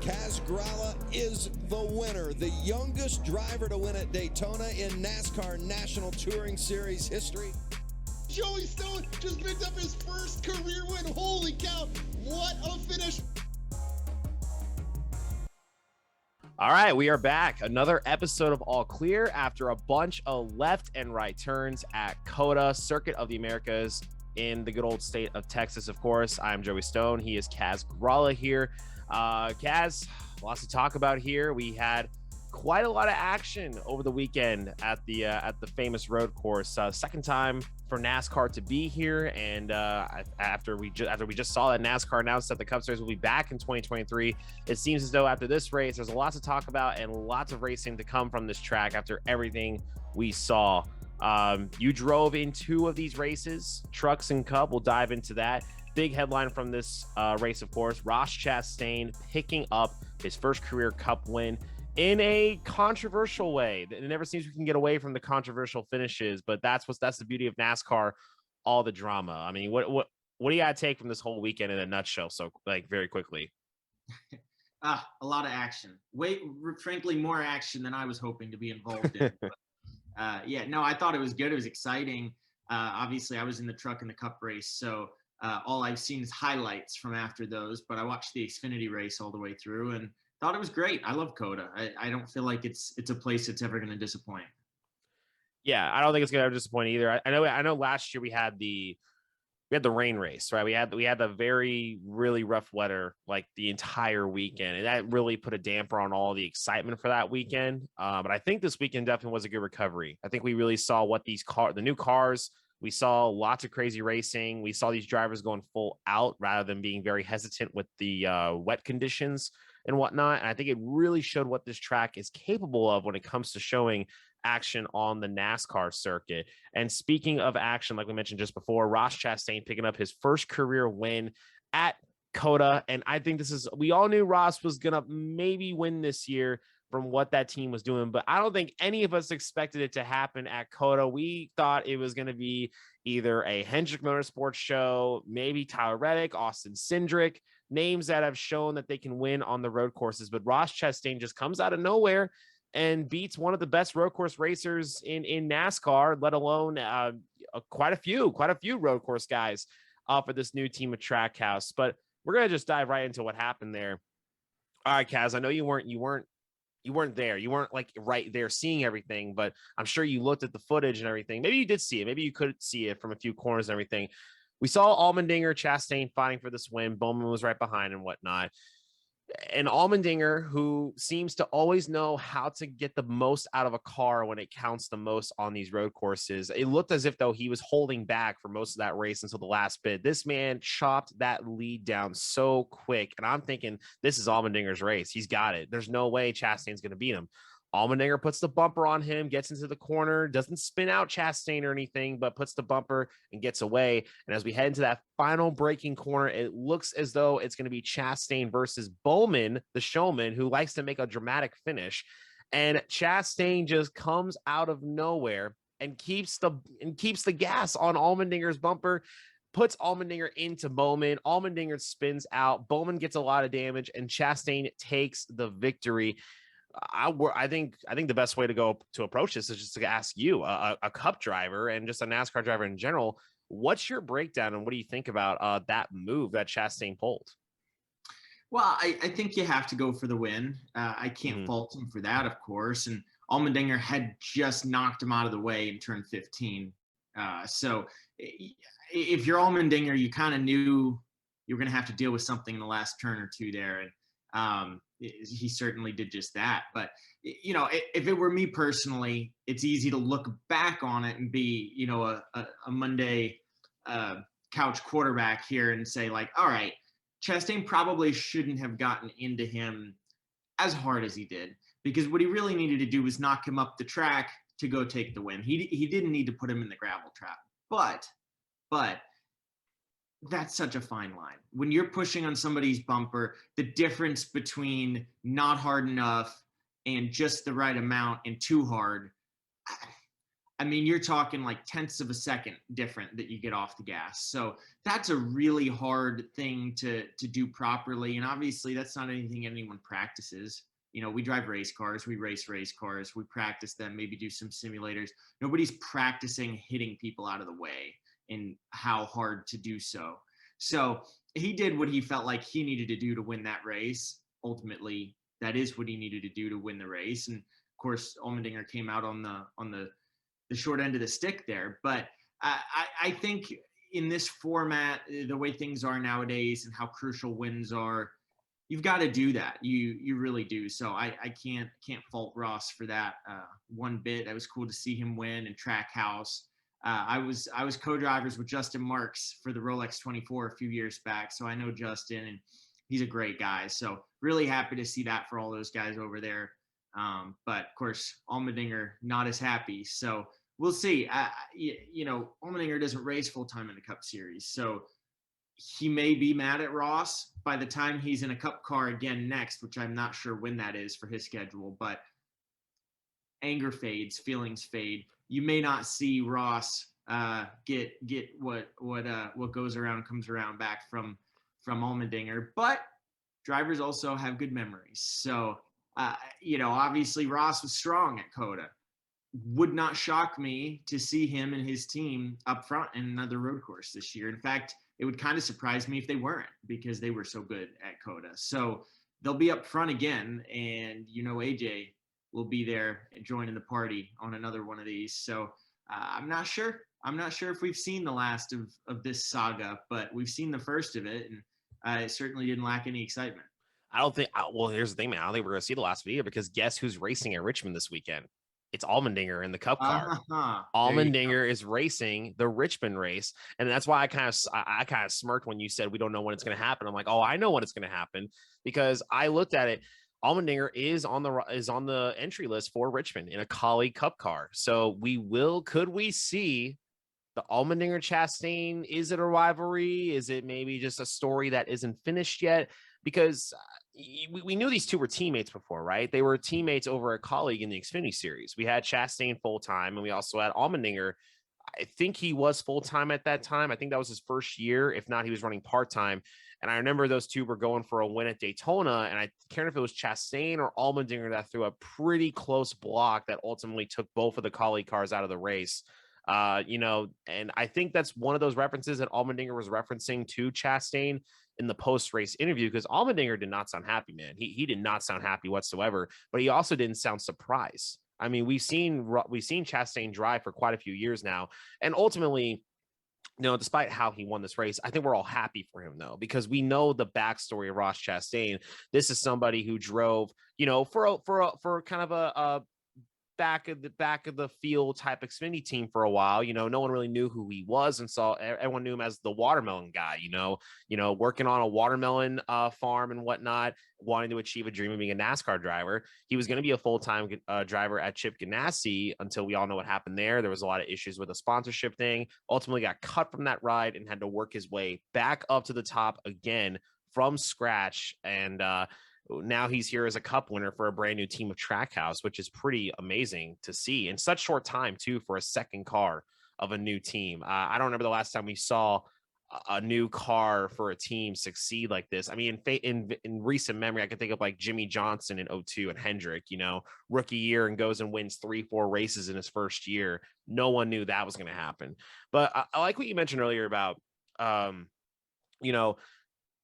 Kaz Grala is the winner, the youngest driver to win at Daytona in NASCAR National Touring Series history. Joey Stone just picked up his first career win. Holy cow, what a finish. All right, we are back. Another episode of All Clear after a bunch of left and right turns at COTA, Circuit of the Americas in the good old state of Texas, of course. I'm Joey Stone. He is Kaz Grala here. Kaz, lots to talk about here. We had quite a lot of action over the weekend at the famous road course. Second time for NASCAR to be here, and after we just saw that NASCAR announced that the Cup Series will be back in 2023, it seems as though after this race, there's a lot to talk about and lots of racing to come from this track after everything we saw. You drove in two of these races, Trucks and Cup. We'll dive into that. Big headline from this race, of course, Ross Chastain picking up his first career Cup win in a controversial way. It never seems we can get away from the controversial finishes, but that's the beauty of NASCAR, all the drama. I mean, what do you got to take from this whole weekend in a nutshell? So, like, very quickly. A lot of action. Frankly, more action than I was hoping to be involved in. But, I thought it was good. It was exciting. Obviously, I was in the Truck and the Cup race, so all I've seen is highlights from after those. But I watched the Xfinity race all the way through and thought it was great. I love COTA. I don't feel like it's a place that's ever going to disappoint. Yeah, I don't think it's going to ever disappoint either. I know last year we had the rain race, right? We had the very, really rough weather like the entire weekend, and that really put a damper on all the excitement for that weekend. But I think this weekend definitely was a good recovery. I think we really saw what the new cars, we saw lots of crazy racing. We saw these drivers going full out rather than being very hesitant with the wet conditions and whatnot. And I think it really showed what this track is capable of when it comes to showing action on the NASCAR circuit. And speaking of action, like we mentioned just before, Ross Chastain picking up his first career win at COTA. And I think we all knew Ross was going to maybe win this year from what that team was doing, but I don't think any of us expected it to happen at COTA. We thought it was going to be either a Hendrick Motorsports show, maybe Tyler Reddick, Austin Cindric, names that have shown that they can win on the road courses. But Ross Chastain just comes out of nowhere and beats one of the best road course racers in NASCAR, let alone quite a few road course guys for this new team of Trackhouse. But we're going to just dive right into what happened there. All right, Kaz, I know you weren't there. You weren't like right there seeing everything, but I'm sure you looked at the footage and everything. Maybe you did see it. Maybe you could see it from a few corners and everything. We saw Allmendinger, Chastain fighting for this win. Bowman was right behind and whatnot. And Allmendinger, who seems to always know how to get the most out of a car when it counts the most on these road courses. It looked as if, though, he was holding back for most of that race until the last bit. This man chopped that lead down so quick. And I'm thinking, this is Allmendinger's race. He's got it. There's no way Chastain's going to beat him. Allmendinger puts the bumper on him, gets into the corner, doesn't spin out Chastain or anything, but puts the bumper and gets away. And as we head into that final braking corner, it looks as though it's going to be Chastain versus Bowman, the showman, who likes to make a dramatic finish. And Chastain just comes out of nowhere and keeps the gas on Allmendinger's bumper, puts Allmendinger into Bowman. Allmendinger spins out. Bowman gets a lot of damage, and Chastain takes the victory. I think the best way to go to approach this is just to ask you, a Cup driver and just a NASCAR driver in general, what's your breakdown and what do you think about that move that Chastain pulled? Well, I think you have to go for the win. I can't fault him for that, of course. And Allmendinger had just knocked him out of the way in turn 15. So if you're Allmendinger, you kind of knew you were going to have to deal with something in the last turn or two there. And he certainly did just that. But, if it were me personally, it's easy to look back on it and be, a Monday couch quarterback here and say, like, all right, Chastain probably shouldn't have gotten into him as hard as he did, because what he really needed to do was knock him up the track to go take the win. He didn't need to put him in the gravel trap. But that's such a fine line. When you're pushing on somebody's bumper, the difference between not hard enough and just the right amount and too hard, I mean, you're talking like tenths of a second different that you get off the gas. So that's a really hard thing to do properly. And obviously, that's not anything anyone practices. You know, we drive race cars, we race cars, we practice them, maybe do some simulators. Nobody's practicing hitting people out of the way and how hard to do so. So he did what he felt like he needed to do to win that race. Ultimately, that is what he needed to do to win the race. And of course, Allmendinger came out on the short end of the stick there. But I think in this format, the way things are nowadays and how crucial wins are, you've got to do that. You really do. So I can't fault Ross for that one bit. It was cool to see him win in Trackhouse. I was co-drivers with Justin Marks for the Rolex 24 a few years back, so I know Justin, and he's a great guy. So really happy to see that for all those guys over there. But of course, Allmendinger not as happy. So we'll see. You know, Allmendinger doesn't race full time in the Cup Series, so he may be mad at Ross by the time he's in a Cup car again next, which I'm not sure when that is for his schedule. But anger fades, feelings fade. You may not see Ross get what goes around comes around back from Allmendinger, but drivers also have good memories. So you know, obviously Ross was strong at COTA. Would not shock me to see him and his team up front in another road course this year. In fact, it would kind of surprise me if they weren't, because they were so good at COTA. So they'll be up front again, and you know AJ will be there joining the party on another one of these. So I'm not sure. I'm not sure if we've seen the last of this saga, but we've seen the first of it, and it certainly didn't lack any excitement. I don't think. Well, here's the thing, man. I don't think we're going to see the last video, because guess who's racing at Richmond this weekend? It's Allmendinger in the Cup car. Allmendinger is racing the Richmond race, and that's why I kind of smirked when you said we don't know when it's going to happen. I'm like, oh, I know when it's going to happen, because I looked at it. Allmendinger is on the entry list for Richmond in a Kaulig Cup car. So could we see the Allmendinger Chastain? Is it a rivalry? Is it maybe just a story that isn't finished yet? Because we knew these two were teammates before, right? They were teammates over at Kaulig in the Xfinity Series. We had Chastain full-time, and we also had Allmendinger. I think he was full-time at that time. I think that was his first year. If not, he was running part-time. And I remember those two were going for a win at Daytona, and I can't remember if it was Chastain or Allmendinger that threw a pretty close block that ultimately took both of the Kaulig cars out of the race. You know, and I think that's one of those references that Allmendinger was referencing to Chastain in the post-race interview, because Allmendinger did not sound happy, man. He did not sound happy whatsoever, but he also didn't sound surprised. I mean, we've seen Chastain drive for quite a few years now, and ultimately, you know, despite how he won this race, I think we're all happy for him, though, because we know the backstory of Ross Chastain. This is somebody who drove, you know, for kind of a back of the field type Xfinity team for a while. You know, no one really knew who he was, and so everyone knew him as the watermelon guy. You know, working on a watermelon farm and whatnot, wanting to achieve a dream of being a NASCAR driver. He was going to be a full-time driver at Chip Ganassi until we all know what happened there. There was a lot of issues with the sponsorship thing. Ultimately got cut from that ride and had to work his way back up to the top again from scratch. And now he's here as a Cup winner for a brand new team of Trackhouse, which is pretty amazing to see in such short time too, for a second car of a new team. I don't remember the last time we saw a new car for a team succeed like this. I mean, in recent memory, I can think of like Jimmy Johnson in 2002 and Hendrick, you know, rookie year, and goes and wins 3-4 races in his first year. No one knew that was going to happen. But I like what you mentioned earlier about, you know,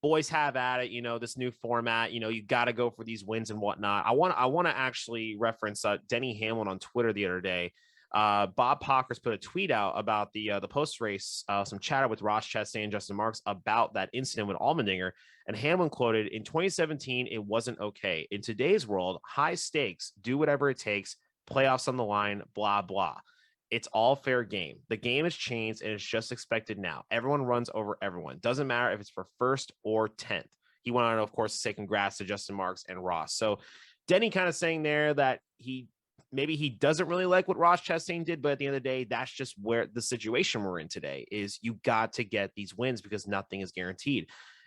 boys have at it, you know, this new format, you know, you got to go for these wins and whatnot. I want to actually reference Denny Hamlin on Twitter the other day. Bob Pockers put a tweet out about the post race, some chatter with Ross Chastain and Justin Marks about that incident with Allmendinger. And Hamlin quoted, "In 2017, it wasn't okay. In today's world, high stakes, do whatever it takes, playoffs on the line, blah, blah. It's all fair game. The game has changed, and it's just expected now. Everyone runs over everyone. Doesn't matter if it's for first or 10th. He went on, of course, to say congrats to Justin Marks and Ross. So Denny kind of saying there that maybe he doesn't really like what Ross Chastain did, but at the end of the day, that's just where the situation we're in today is. You got to get these wins because nothing is guaranteed.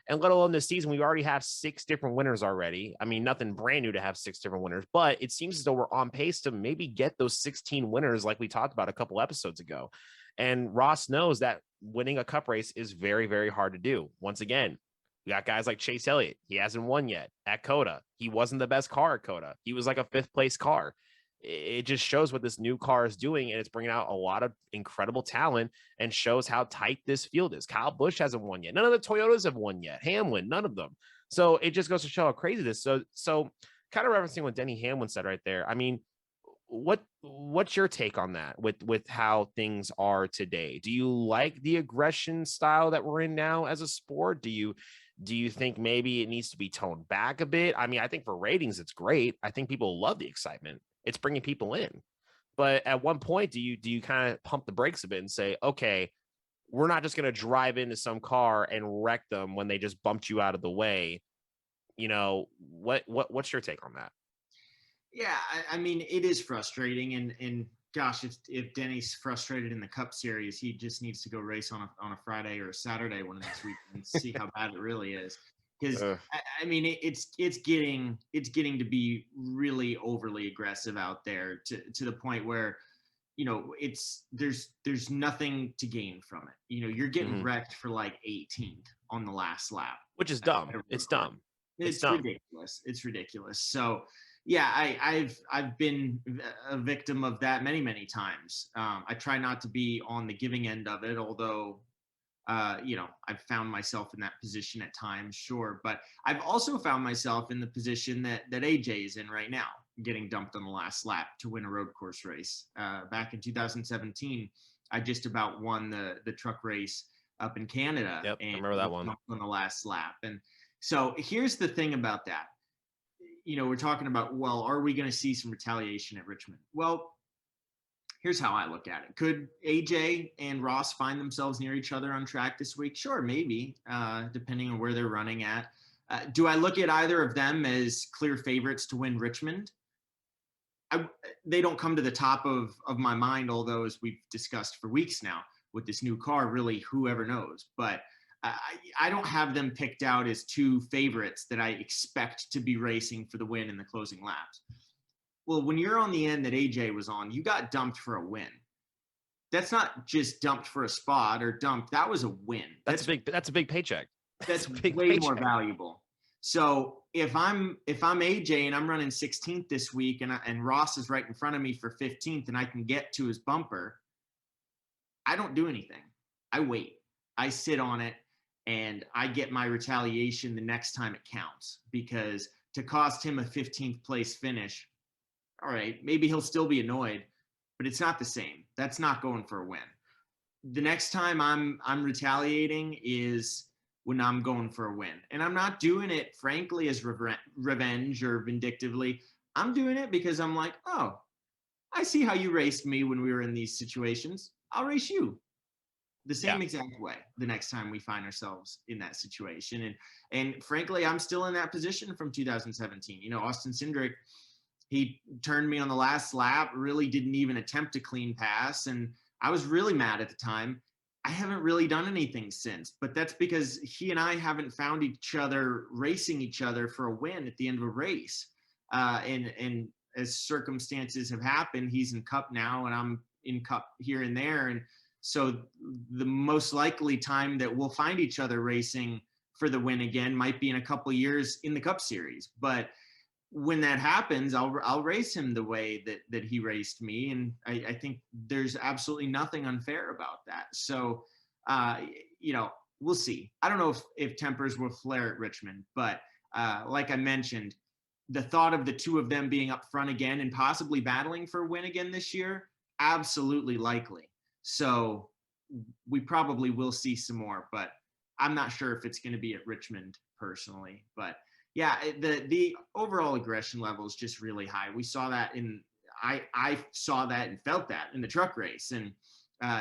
And let alone this season, we already have 6 different winners already. I mean, nothing brand new to have 6 different winners, but it seems as though we're on pace to maybe get those 16 winners like we talked about a couple episodes ago. And Ross knows that winning a cup race is very, very hard to do. Once again, we got guys like Chase Elliott. He hasn't won yet at COTA. He wasn't the best car at COTA. He was like a 5th place car. It just shows what this new car is doing, and it's bringing out a lot of incredible talent and shows how tight this field is. Kyle Busch hasn't won yet. None of the Toyotas have won yet. Hamlin, none of them. So it just goes to show how crazy this is. So kind of referencing what Denny Hamlin said right there. I mean, what's your take on that with how things are today? Do you like the aggression style that we're in now as a sport? Do you think maybe it needs to be toned back a bit? I mean, I think for ratings, it's great. I think people love the excitement. It's bringing people in. But at one point, do you kind of pump the brakes a bit and say, okay, we're not just going to drive into some car and wreck them when they just bumped you out of the way? You know, what's your take on that? Yeah, I mean, it is frustrating, and gosh, if Denny's frustrated in the Cup Series, he just needs to go race on a Friday or a Saturday one of these weeks and see how bad it really is. Because I mean, it's getting to be really overly aggressive out there to the point where, you know, there's nothing to gain from it. You know, you're getting wrecked for like 18th on the last lap, which is dumb. It's dumb. It's dumb. Ridiculous. It's ridiculous. So yeah, I've been a victim of that many times. I try not to be on the giving end of it, although you know, I've found myself in that position at times, sure. But I've also found myself in the position that AJ is in right now, getting dumped on the last lap to win a road course race. Back in 2017, I just about won the truck race up in Canada. Yep, and I remember that one. On the last lap. And so here's the thing about that. You know, we're talking about, well, are we going to see some retaliation at Richmond? Well, here's how I look at it. Could AJ and Ross find themselves near each other on track this week? Sure, maybe, depending on where they're running at. Do I look at either of them as clear favorites to win Richmond? They don't come to the top of my mind, although, as we've discussed for weeks now, with this new car, really, whoever knows. But I don't have them picked out as 2 favorites that I expect to be racing for the win in the closing laps. Well, when you're on the end that AJ was on, you got dumped for a win. That's not just dumped for a spot or dumped. That was a win. That's a big paycheck. That's way more valuable. So if I'm AJ and I'm running 16th this week and Ross is right in front of me for 15th and I can get to his bumper, I don't do anything. I wait. I sit on it and I get my retaliation the next time it counts, because to cost him a 15th place finish, all right, maybe he'll still be annoyed, but it's not the same. That's not going for a win. The next time I'm retaliating is when I'm going for a win. And I'm not doing it, frankly, as revenge or vindictively. I'm doing it because I'm like, oh, I see how you raced me when we were in these situations. I'll race you the same exact way the next time we find ourselves in that situation. And frankly, I'm still in that position from 2017. You know, Austin Cindric, he turned me on the last lap, really didn't even attempt a clean pass. And I was really mad at the time. I haven't really done anything since, but that's because he and I haven't found each other racing each other for a win at the end of a race. And as circumstances have happened, he's in Cup now and I'm in Cup here and there. And so the most likely time that we'll find each other racing for the win again might be in a couple of years in the Cup Series. But when that happens, I'll race him the way that he raced me. And I think there's absolutely nothing unfair about that. So, you know, we'll see. I don't know if tempers will flare at Richmond, but like I mentioned, the thought of the 2 of them being up front again and possibly battling for a win again this year, absolutely likely. So we probably will see some more, but I'm not sure if it's going to be at Richmond personally. But yeah, the overall aggression level is just really high. We saw that I saw that and felt that in the truck race and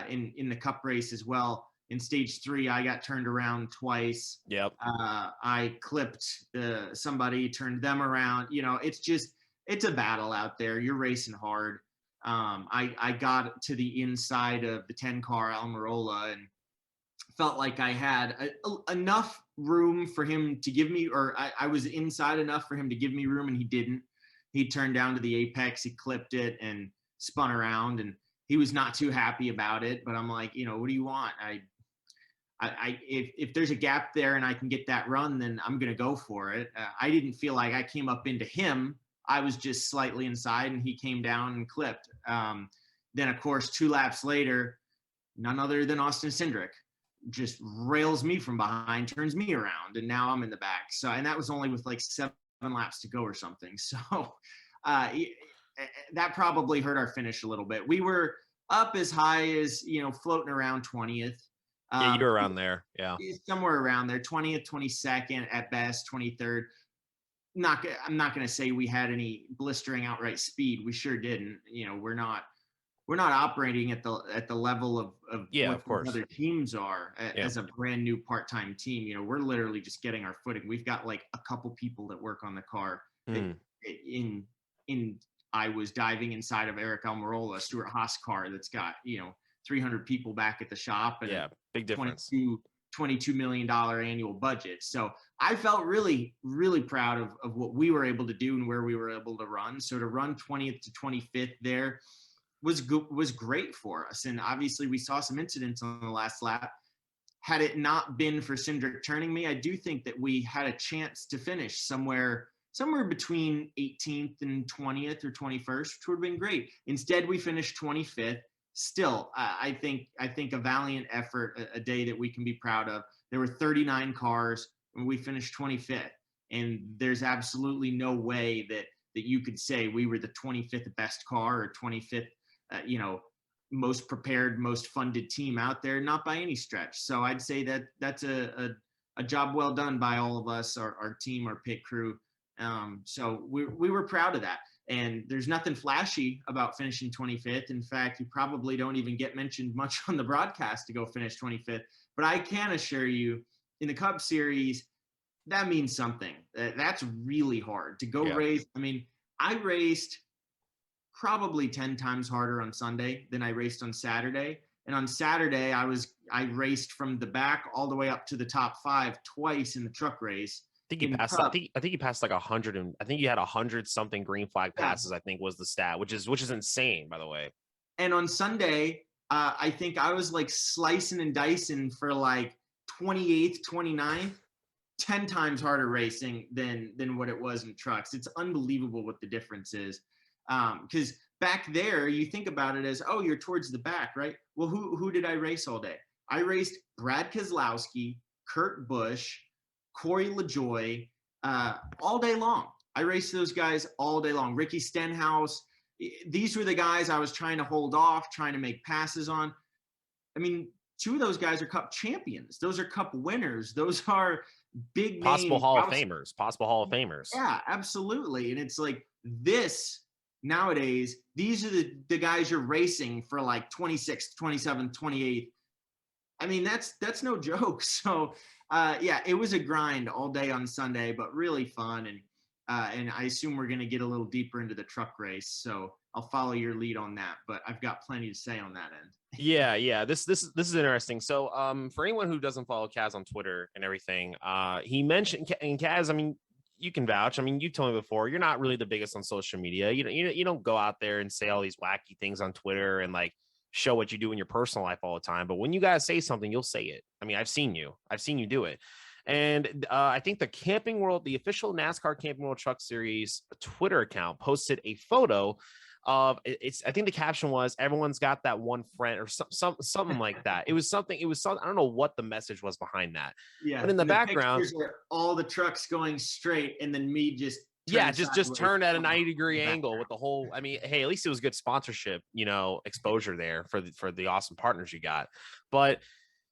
in the Cup race as well. In stage 3, I got turned around twice. Yep. I clipped somebody, turned them around. You know, it's a battle out there. You're racing hard. I got to the inside of the 10 car Almirola and felt like I had enough room for him to give me, or I was inside enough for him to give me room, and he didn't. He turned down to the apex, he clipped it and spun around, and he was not too happy about it. But I'm like, what do you want? If there's a gap there and I can get that run, then I'm going to go for it. I didn't feel like I came up into him. I was just slightly inside, and he came down and clipped. Then, of course, 2 laps later, none other than Austin Cindric just rails me from behind, turns me around, and now I'm in the back. So, and that was only with like 7 laps to go or something. So that probably hurt our finish a little bit. We were up as high as, floating around 20th. Yeah, you were around there. Yeah. Somewhere around there, 20th, 22nd at best, 23rd. I'm not going to say we had any blistering outright speed. We sure didn't. We're not operating at the level of yeah, what of course, other teams are as a brand new part-time team. We're literally just getting our footing. We've got like a couple people that work on the car. I was diving inside of Eric Almirola, Stuart Haas car that's got 300 people back at the shop, and big difference. $22 million annual budget. So I felt really, really proud of what we were able to do and where we were able to run. So to run 20th to 25th there was great for us. And obviously we saw some incidents on the last lap. Had it not been for Cindric turning me, I do think that we had a chance to finish somewhere between 18th and 20th or 21st, which would have been great. Instead, we finished 25th. Still, I think a valiant effort, a day that we can be proud of. There were 39 cars, and we finished 25th. And there's absolutely no way that you could say we were the 25th best car or 25th, most prepared, most funded team out there. Not by any stretch. So I'd say that that's a job well done by all of us, our team, our pit crew. So we were proud of that. And there's nothing flashy about finishing 25th. In fact, you probably don't even get mentioned much on the broadcast to go finish 25th. But I can assure you, in the Cup Series, that means something. That's really hard to go race. I mean, I raced probably 10 times harder on Sunday than I raced on Saturday. And on Saturday, I raced from the back all the way up to the top 5 twice in the truck race. I think you passed like 100, and I think you had 100 something green flag passes. I think was the stat, which is insane, by the way. And on Sunday, I think I was like slicing and dicing for like 28th, 29th, 10 times harder racing than what it was in trucks. It's unbelievable what the difference is. Because back there, you think about it as, oh, you're towards the back, right? Well, who did I race all day? I raced Brad Keselowski, Kurt Busch, Corey LaJoie, all day long. I raced those guys all day long. Ricky Stenhouse. These were the guys I was trying to hold off, trying to make passes on. I mean, 2 of those guys are Cup champions. Those are Cup winners. Those are big possible names. Hall of Famers. Yeah, absolutely. And it's like this nowadays, these are the guys you're racing for like 26th, 27th, 28th. I mean, that's no joke. So it was a grind all day on Sunday, but really fun. And I assume we're going to get a little deeper into the truck race. So I'll follow your lead on that, but I've got plenty to say on that end. Yeah. This is interesting. So for anyone who doesn't follow Kaz on Twitter and everything, he mentioned, and Kaz, I mean, you can vouch. I mean, you told me before, you're not really the biggest on social media. You don't go out there and say all these wacky things on Twitter and like show what you do in your personal life all the time. But when you guys say something, you'll say it. I mean, I've seen you do it. And I think the Camping World, the official NASCAR Camping World Truck Series Twitter account posted a photo of I think the caption was, everyone's got that one friend, or something like that. It was something, I don't know what the message was behind that. Yeah. But in the background, all the trucks going straight, and then me just turn at a 90-degree angle with the whole, I mean, hey, at least it was good sponsorship, exposure there for the awesome partners you got. But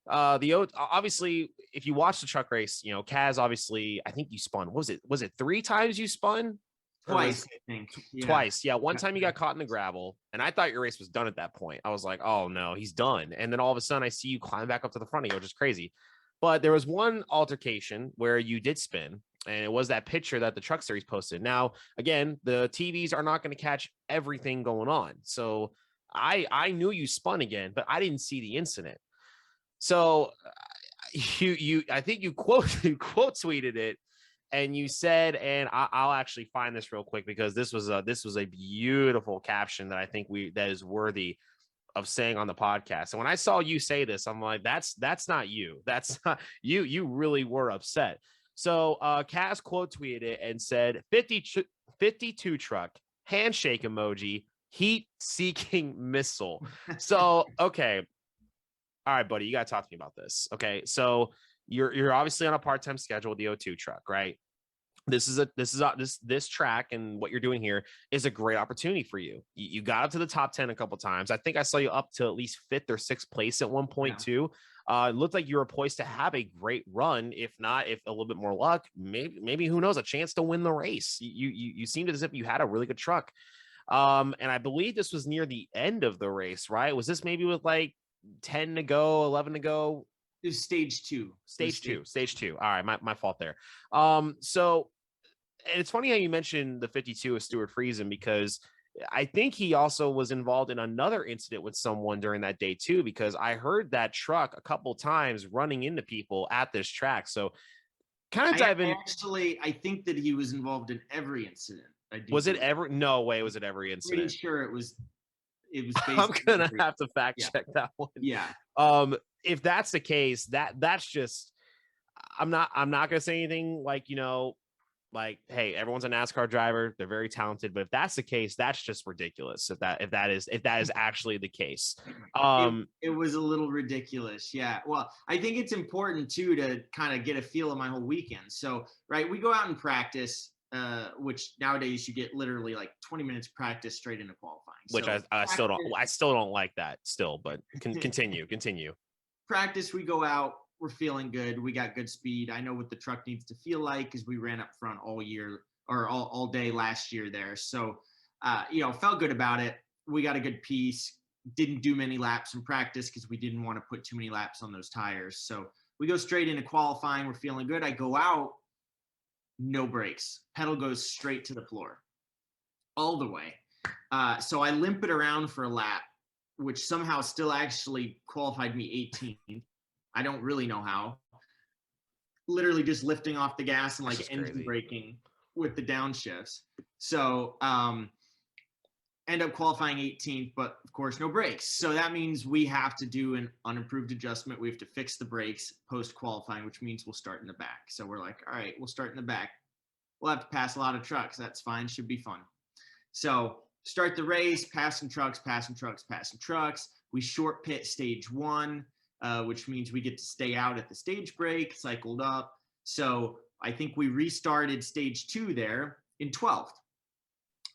obviously, if you watch the truck race, Kaz, obviously, I think you spun, was it 3 times you spun? Twice, I think. Yeah. Twice. Yeah. One time you got caught in the gravel, and I thought your race was done at that point. I was like, oh no, he's done. And then all of a sudden I see you climb back up to the front of you, which is crazy. But there was one altercation where you did spin, and it was that picture that the Truck Series posted. Now, again, the TVs are not going to catch everything going on. So I knew you spun again, but I didn't see the incident. So I think you quote tweeted it, and you said, and I'll actually find this real quick because this was a beautiful caption that I think that is worthy of saying on the podcast. And when I saw you say this, I'm like, that's not you. That's not you. You really were upset. So Kaz quote tweeted it and said 52 truck, handshake emoji, heat seeking missile. So, okay. All right, buddy, you got to talk to me about this. Okay. So you're obviously on a part-time schedule with the O2 truck, right? This track and what you're doing here is a great opportunity for you. You got up to the top 10 a couple times. I think I saw you up to at least 5th or 6th place at one point too. It looked like you were poised to have a great run. If not, if a little bit more luck, maybe who knows, a chance to win the race. You seemed as if you had a really good truck. And I believe this was near the end of the race, right? Was this maybe with like 10 to go, 11 to go? It was stage two. Stage two. All right, my fault there. So it's funny how you mentioned the 52 of Stuart Friesen, because I think he also was involved in another incident with someone during that day too, because I heard that truck a couple times running into people at this track. So kind of dive in. Actually, I think that he was involved in every incident. Was it ever? No way. Was it every incident? Pretty sure it was. I'm gonna have to fact check that one. Yeah. If that's the case, that's just. I'm not gonna say anything like, like, hey, everyone's a NASCAR driver. They're very talented. But if that's the case, that's just ridiculous. If that is actually the case. It was a little ridiculous. Yeah. Well, I think it's important too to kind of get a feel of my whole weekend. So, right, we go out and practice, which nowadays you get literally like 20 minutes practice straight into qualifying. Which so I still don't like that still, but continue. Practice, we go out. We're feeling good. We got good speed. I know what the truck needs to feel like because we ran up front all year or all day last year there. So, felt good about it. We got a good piece. Didn't do many laps in practice because we didn't want to put too many laps on those tires. So we go straight into qualifying. We're feeling good. I go out, no brakes. Pedal goes straight to the floor all the way. So I limp it around for a lap, which somehow still actually qualified me 18th. I don't really know how. Literally just lifting off the gas and like engine braking with the downshifts. So end up qualifying 18th, but of course no brakes. So that means we have to do an unimproved adjustment. We have to fix the brakes post qualifying, which means we'll start in the back. So we're like, all right, we'll start in the back. We'll have to pass a lot of trucks. That's fine. Should be fun. So start the race, passing trucks. We short pit stage 1. Which means we get to stay out at the stage break, cycled up. So I think we restarted stage 2 there in 12th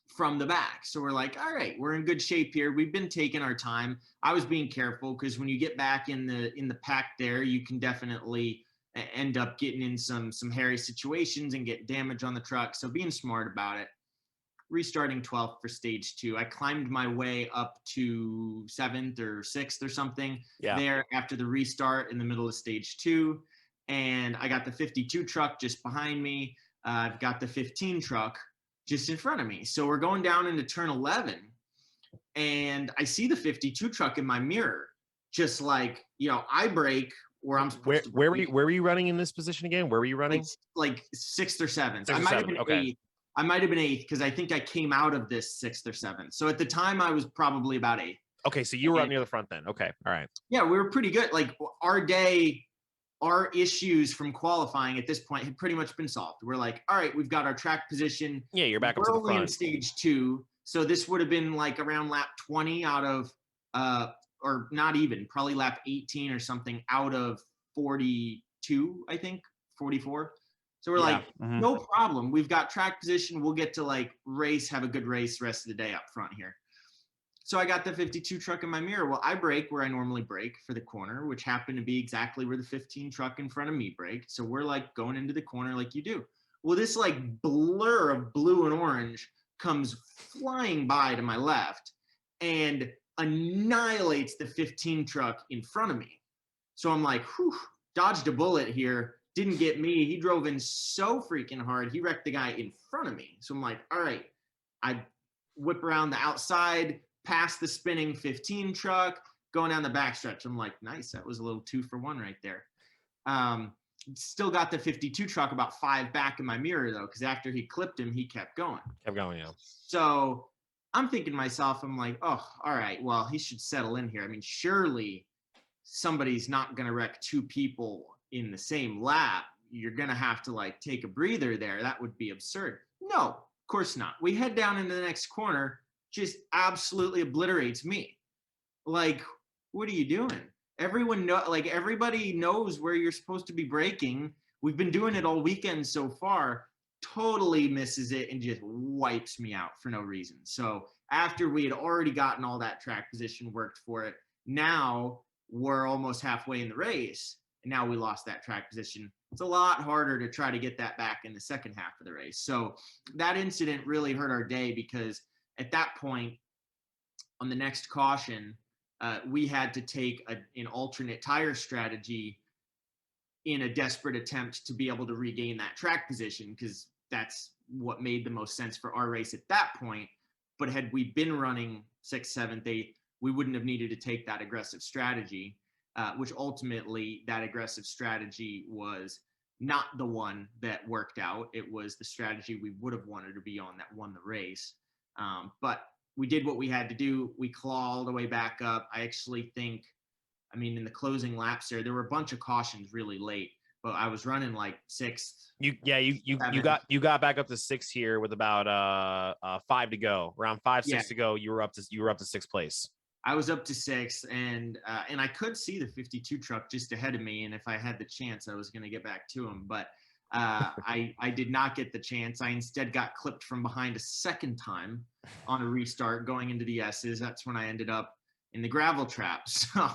from the back. So we're like, all right, we're in good shape here. We've been taking our time. I was being careful because when you get back in the pack there, you can definitely end up getting in some hairy situations and get damage on the truck. So being smart about it. Restarting 12th for stage 2. I climbed my way up to 7th or 6th or something there after the restart in the middle of stage 2. And I got the 52 truck just behind me. I've got the 15 truck just in front of me. So we're going down into turn 11 and I see the 52 truck in my mirror, just like, I brake where I'm supposed to brake. Where were you running in this position again? Where were you running? Like 6th or 7th. I might have been 8th. I might have been 8th because I think I came out of this 6th or 7th. So at the time I was probably about 8th. Okay. So you were up near the front then. Okay. All right. Yeah, we were pretty good. Like our issues from qualifying at this point had pretty much been solved. We're like, all right, we've got our track position. Yeah, you're back up to the front. In stage 2. So this would have been like around lap 20 out of, or not even, probably lap 18 or something out of 42, I think, 44. So we're like, no problem. We've got track position. We'll get to like have a good race the rest of the day up front here. So I got the 52 truck in my mirror. Well, I brake where I normally brake for the corner, which happened to be exactly where the 15 truck in front of me braked. So we're like going into the corner like you do. Well, this like blur of blue and orange comes flying by to my left and annihilates the 15 truck in front of me. So I'm like, whew, dodged a bullet here. Didn't get me. He drove in so freaking hard. He wrecked the guy in front of me. So I'm like, all right. I whip around the outside, past the spinning 15 truck, going down the backstretch. I'm like, nice. That was a little 2-for-1 right there. Still got the 52 truck about 5 back in my mirror though, because after he clipped him, he kept going. Yeah. So I'm thinking to myself, I'm like, oh, all right, well, he should settle in here. I mean, surely somebody's not going to wreck 2 people in the same lap. You're going to have to like take a breather there. That would be absurd. No, of course not. We head down into the next corner, just absolutely obliterates me. Like, what are you doing? Everybody knows where you're supposed to be braking. We've been doing it all weekend so far. Totally misses it and just wipes me out for no reason. So after we had already gotten all that track position worked for it, now we're almost halfway in the race, and now we lost that track position. It's a lot harder to try to get that back in the second half of the race. So that incident really hurt our day, because at that point on the next caution, we had to take an alternate tire strategy in a desperate attempt to be able to regain that track position, because that's what made the most sense for our race at that point. But had we been running 6th, 7th, 8th, we wouldn't have needed to take that aggressive strategy, which ultimately that aggressive strategy was not the one that worked out. It was the strategy we would have wanted to be on that won the race. But we did what we had to do. We claw all the way back up. I actually think, I mean, in the closing laps there were a bunch of cautions really late, but I was running like 6th. You got back up to 6 here with about 5 to go. Around 5-6 to go, you were up to 6th place. I was up to 6th, and I could see the 52 truck just ahead of me, and if I had the chance, I was going to get back to him, but I did not get the chance. I instead got clipped from behind a second time on a restart going into the S's. That's when I ended up in the gravel trap. So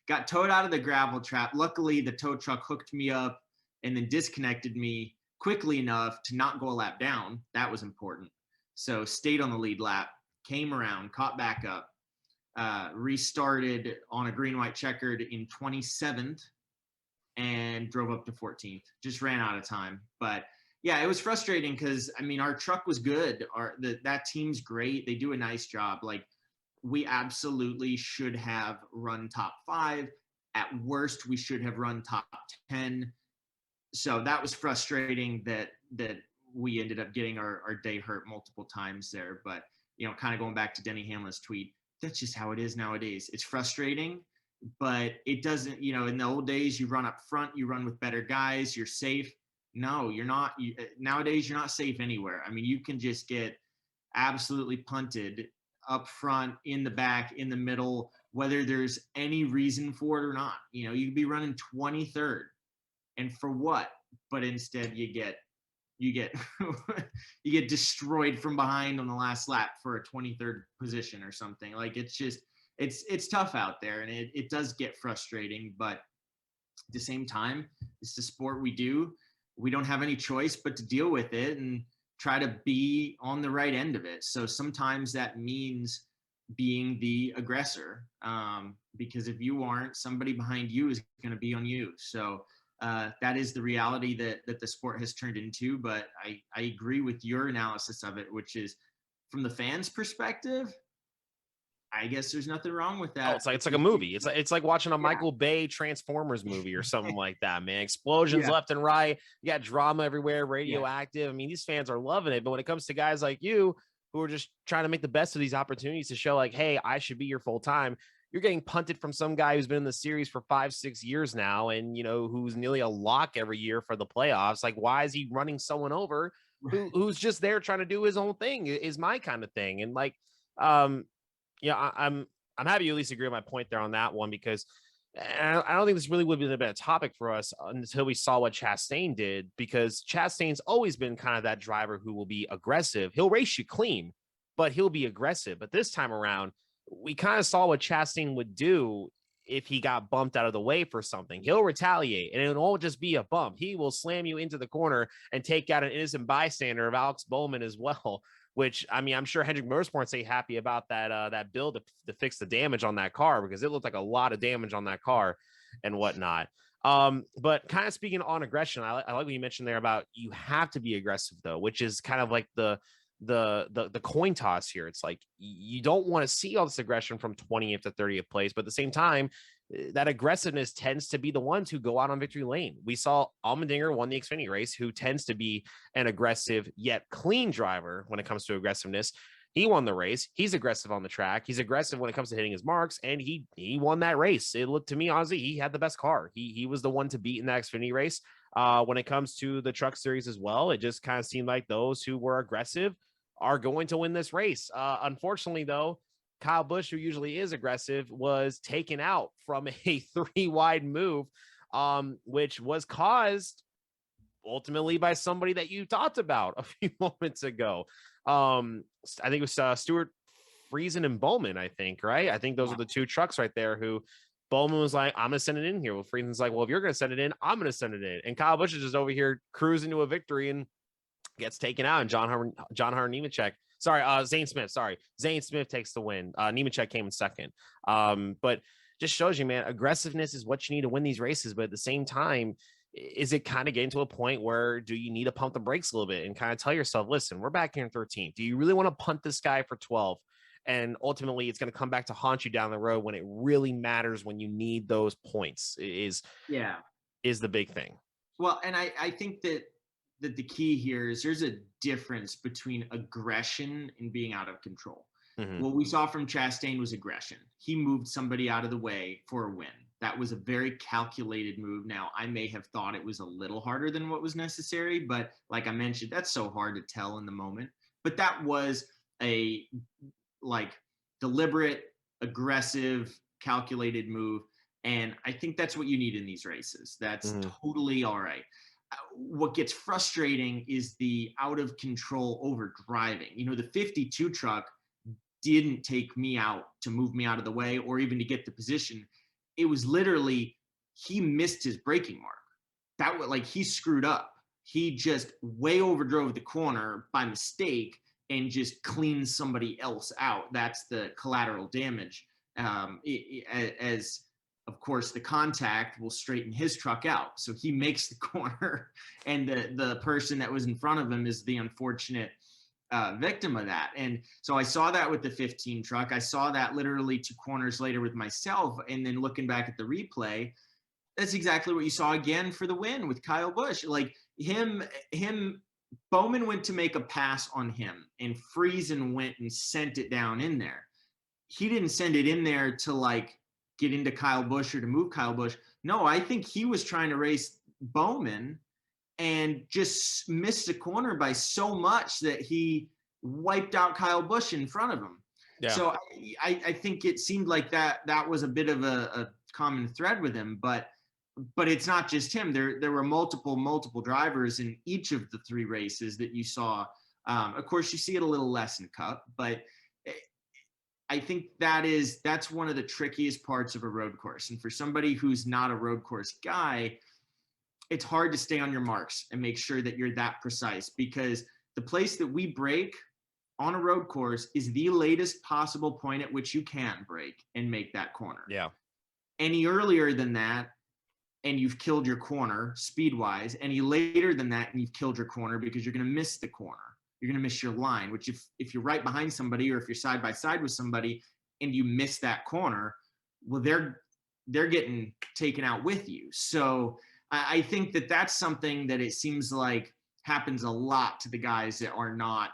got towed out of the gravel trap. Luckily, the tow truck hooked me up and then disconnected me quickly enough to not go a lap down. That was important. So stayed on the lead lap, came around, caught back up, restarted on a green-white checkered in 27th, and drove up to 14th. Just ran out of time. But yeah, it was frustrating because, I mean, our truck was good. That team's great. They do a nice job. Like, we absolutely should have run top 5. At worst, we should have run top 10. So that was frustrating that we ended up getting our day hurt multiple times there. But, you know, kind of going back to Denny Hamlin's tweet, that's just how it is nowadays. It's frustrating, but it doesn't, you know, in the old days, you run up front, you run with better guys, you're safe. No, you're not. Nowadays, you're not safe anywhere. I mean, you can just get absolutely punted up front, in the back, in the middle, whether there's any reason for it or not. You know, you could be running 23rd, and for what? But instead you get you get destroyed from behind on the last lap for a 23rd position or something. Like, it's just, it's tough out there, and it does get frustrating, but at the same time, it's the sport we do. We don't have any choice but to deal with it and try to be on the right end of it. So sometimes that means being the aggressor, because if you aren't, somebody behind you is going to be on you. So that is the reality that the sport has turned into. But I agree with your analysis of it, which is, from the fans' perspective, I guess there's nothing wrong with that. Oh, it's like a movie. It's like watching a Michael Bay Transformers movie or something like that, man. Explosions left and right. You got drama everywhere, radioactive. I mean, these fans are loving it. But when it comes to guys like you who are just trying to make the best of these opportunities to show, like, hey, I should be your full time, you're getting punted from some guy who's been in the series for 5-6 years now, and, you know, who's nearly a lock every year for the playoffs. Like, why is he running someone over who's just there trying to do his own thing? Is my kind of thing. And like, yeah, I'm happy you at least agree with my point there on that one, because I don't think this really would have been a better topic for us until we saw what Chastain did, because Chastain's always been kind of that driver who will be aggressive. He'll race you clean, but he'll be aggressive. But this time around, we kind of saw what Chastain would do if he got bumped out of the way for something. He'll retaliate, and it won't just be a bump. He will slam you into the corner and take out an innocent bystander of Alex Bowman as well. Which, I mean, I'm sure Hendrick Motorsports ain't happy about that build to fix the damage on that car, because it looked like a lot of damage on that car and whatnot. But kind of speaking on aggression, I like what you mentioned there about you have to be aggressive, though, which is kind of like the the coin toss here. It's like you don't want to see all this aggression from 20th to 30th place, but at the same time, that aggressiveness tends to be the ones who go out on victory lane. We saw Allmendinger won the Xfinity race, who tends to be an aggressive yet clean driver when it comes to aggressiveness. He won the race. He's aggressive on the track. He's aggressive when it comes to hitting his marks, and he won that race. It looked to me, honestly, he had the best car. He was the one to beat in that Xfinity race. When it comes to the Truck Series as well, it just kind of seemed like those who were aggressive are going to win this race. Unfortunately, though, Kyle Busch, who usually is aggressive, was taken out from a 3-wide move, which was caused ultimately by somebody that you talked about a few moments ago. I think it was Stuart Friesen and Bowman, I think, right? I think those are the two trucks right there who Bowman was like, I'm going to send it in here. Well, Friesen's like, well, if you're going to send it in, I'm going to send it in. And Kyle Busch is just over here cruising to a victory and gets taken out. And John Hunter Nemechek, Zane Smith takes the win. Nemechek came in second. But just shows you, man, aggressiveness is what you need to win these races. But at the same time, is it kind of getting to a point where do you need to pump the brakes a little bit and kind of tell yourself, listen, we're back here in 13th. Do you really want to punt this guy for 12? And ultimately, it's going to come back to haunt you down the road when it really matters, when you need those points is the big thing. Well, and I think that the key here is there's a difference between aggression and being out of control. Mm-hmm. What we saw from Chastain was aggression. He moved somebody out of the way for a win. That was a very calculated move. Now, I may have thought it was a little harder than what was necessary, but like I mentioned, that's so hard to tell in the moment. But that was a deliberate, aggressive, calculated move. And I think that's what you need in these races. That's totally all right. What gets frustrating is the out of control over driving. The 52 truck didn't take me out to move me out of the way or even to get the position. It was literally, he missed his braking mark. That was he screwed up. He just way overdrove the corner by mistake and just cleaned somebody else out. That's the collateral damage. As of course, the contact will straighten his truck out. So he makes the corner, and the person that was in front of him is the unfortunate victim of that. And so I saw that with the 15 truck. I saw that literally 2 corners later with myself. And then looking back at the replay, that's exactly what you saw again for the win with Kyle Busch. Bowman went to make a pass on him, and Friesen went and sent it down in there. He didn't send it in there to get into Kyle Busch or to move Kyle Busch. No, I think he was trying to race Bowman and just missed the corner by so much that he wiped out Kyle Busch in front of him. Yeah. So I think it seemed like that was a bit of a common thread with him, but it's not just him. There were multiple drivers in each of the 3 races that you saw. Of course, you see it a little less in Cup, but I think that's one of the trickiest parts of a road course. And for somebody who's not a road course guy, it's hard to stay on your marks and make sure that you're that precise, because the place that we break on a road course is the latest possible point at which you can break and make that corner. Yeah. Any earlier than that, and you've killed your corner speed-wise. Any later than that, and you've killed your corner because you're going to miss the corner. You're going to miss your line, which if you're right behind somebody or if you're side by side with somebody and you miss that corner, well, they're getting taken out with you. So I think that's something that it seems like happens a lot to the guys that are not,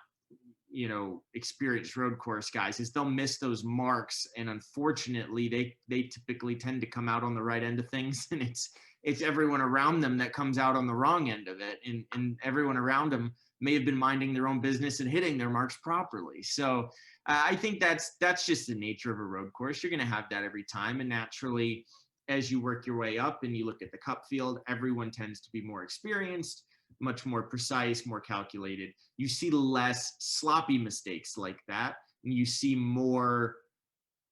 experienced road course guys, is they'll miss those marks. And unfortunately, they typically tend to come out on the right end of things. And it's everyone around them that comes out on the wrong end of it. And everyone around them may have been minding their own business and hitting their marks properly. So I think that's just the nature of a road course. You're going to have that every time. And naturally, as you work your way up and you look at the Cup field, everyone tends to be more experienced, much more precise, more calculated. You see less sloppy mistakes like that. And you see more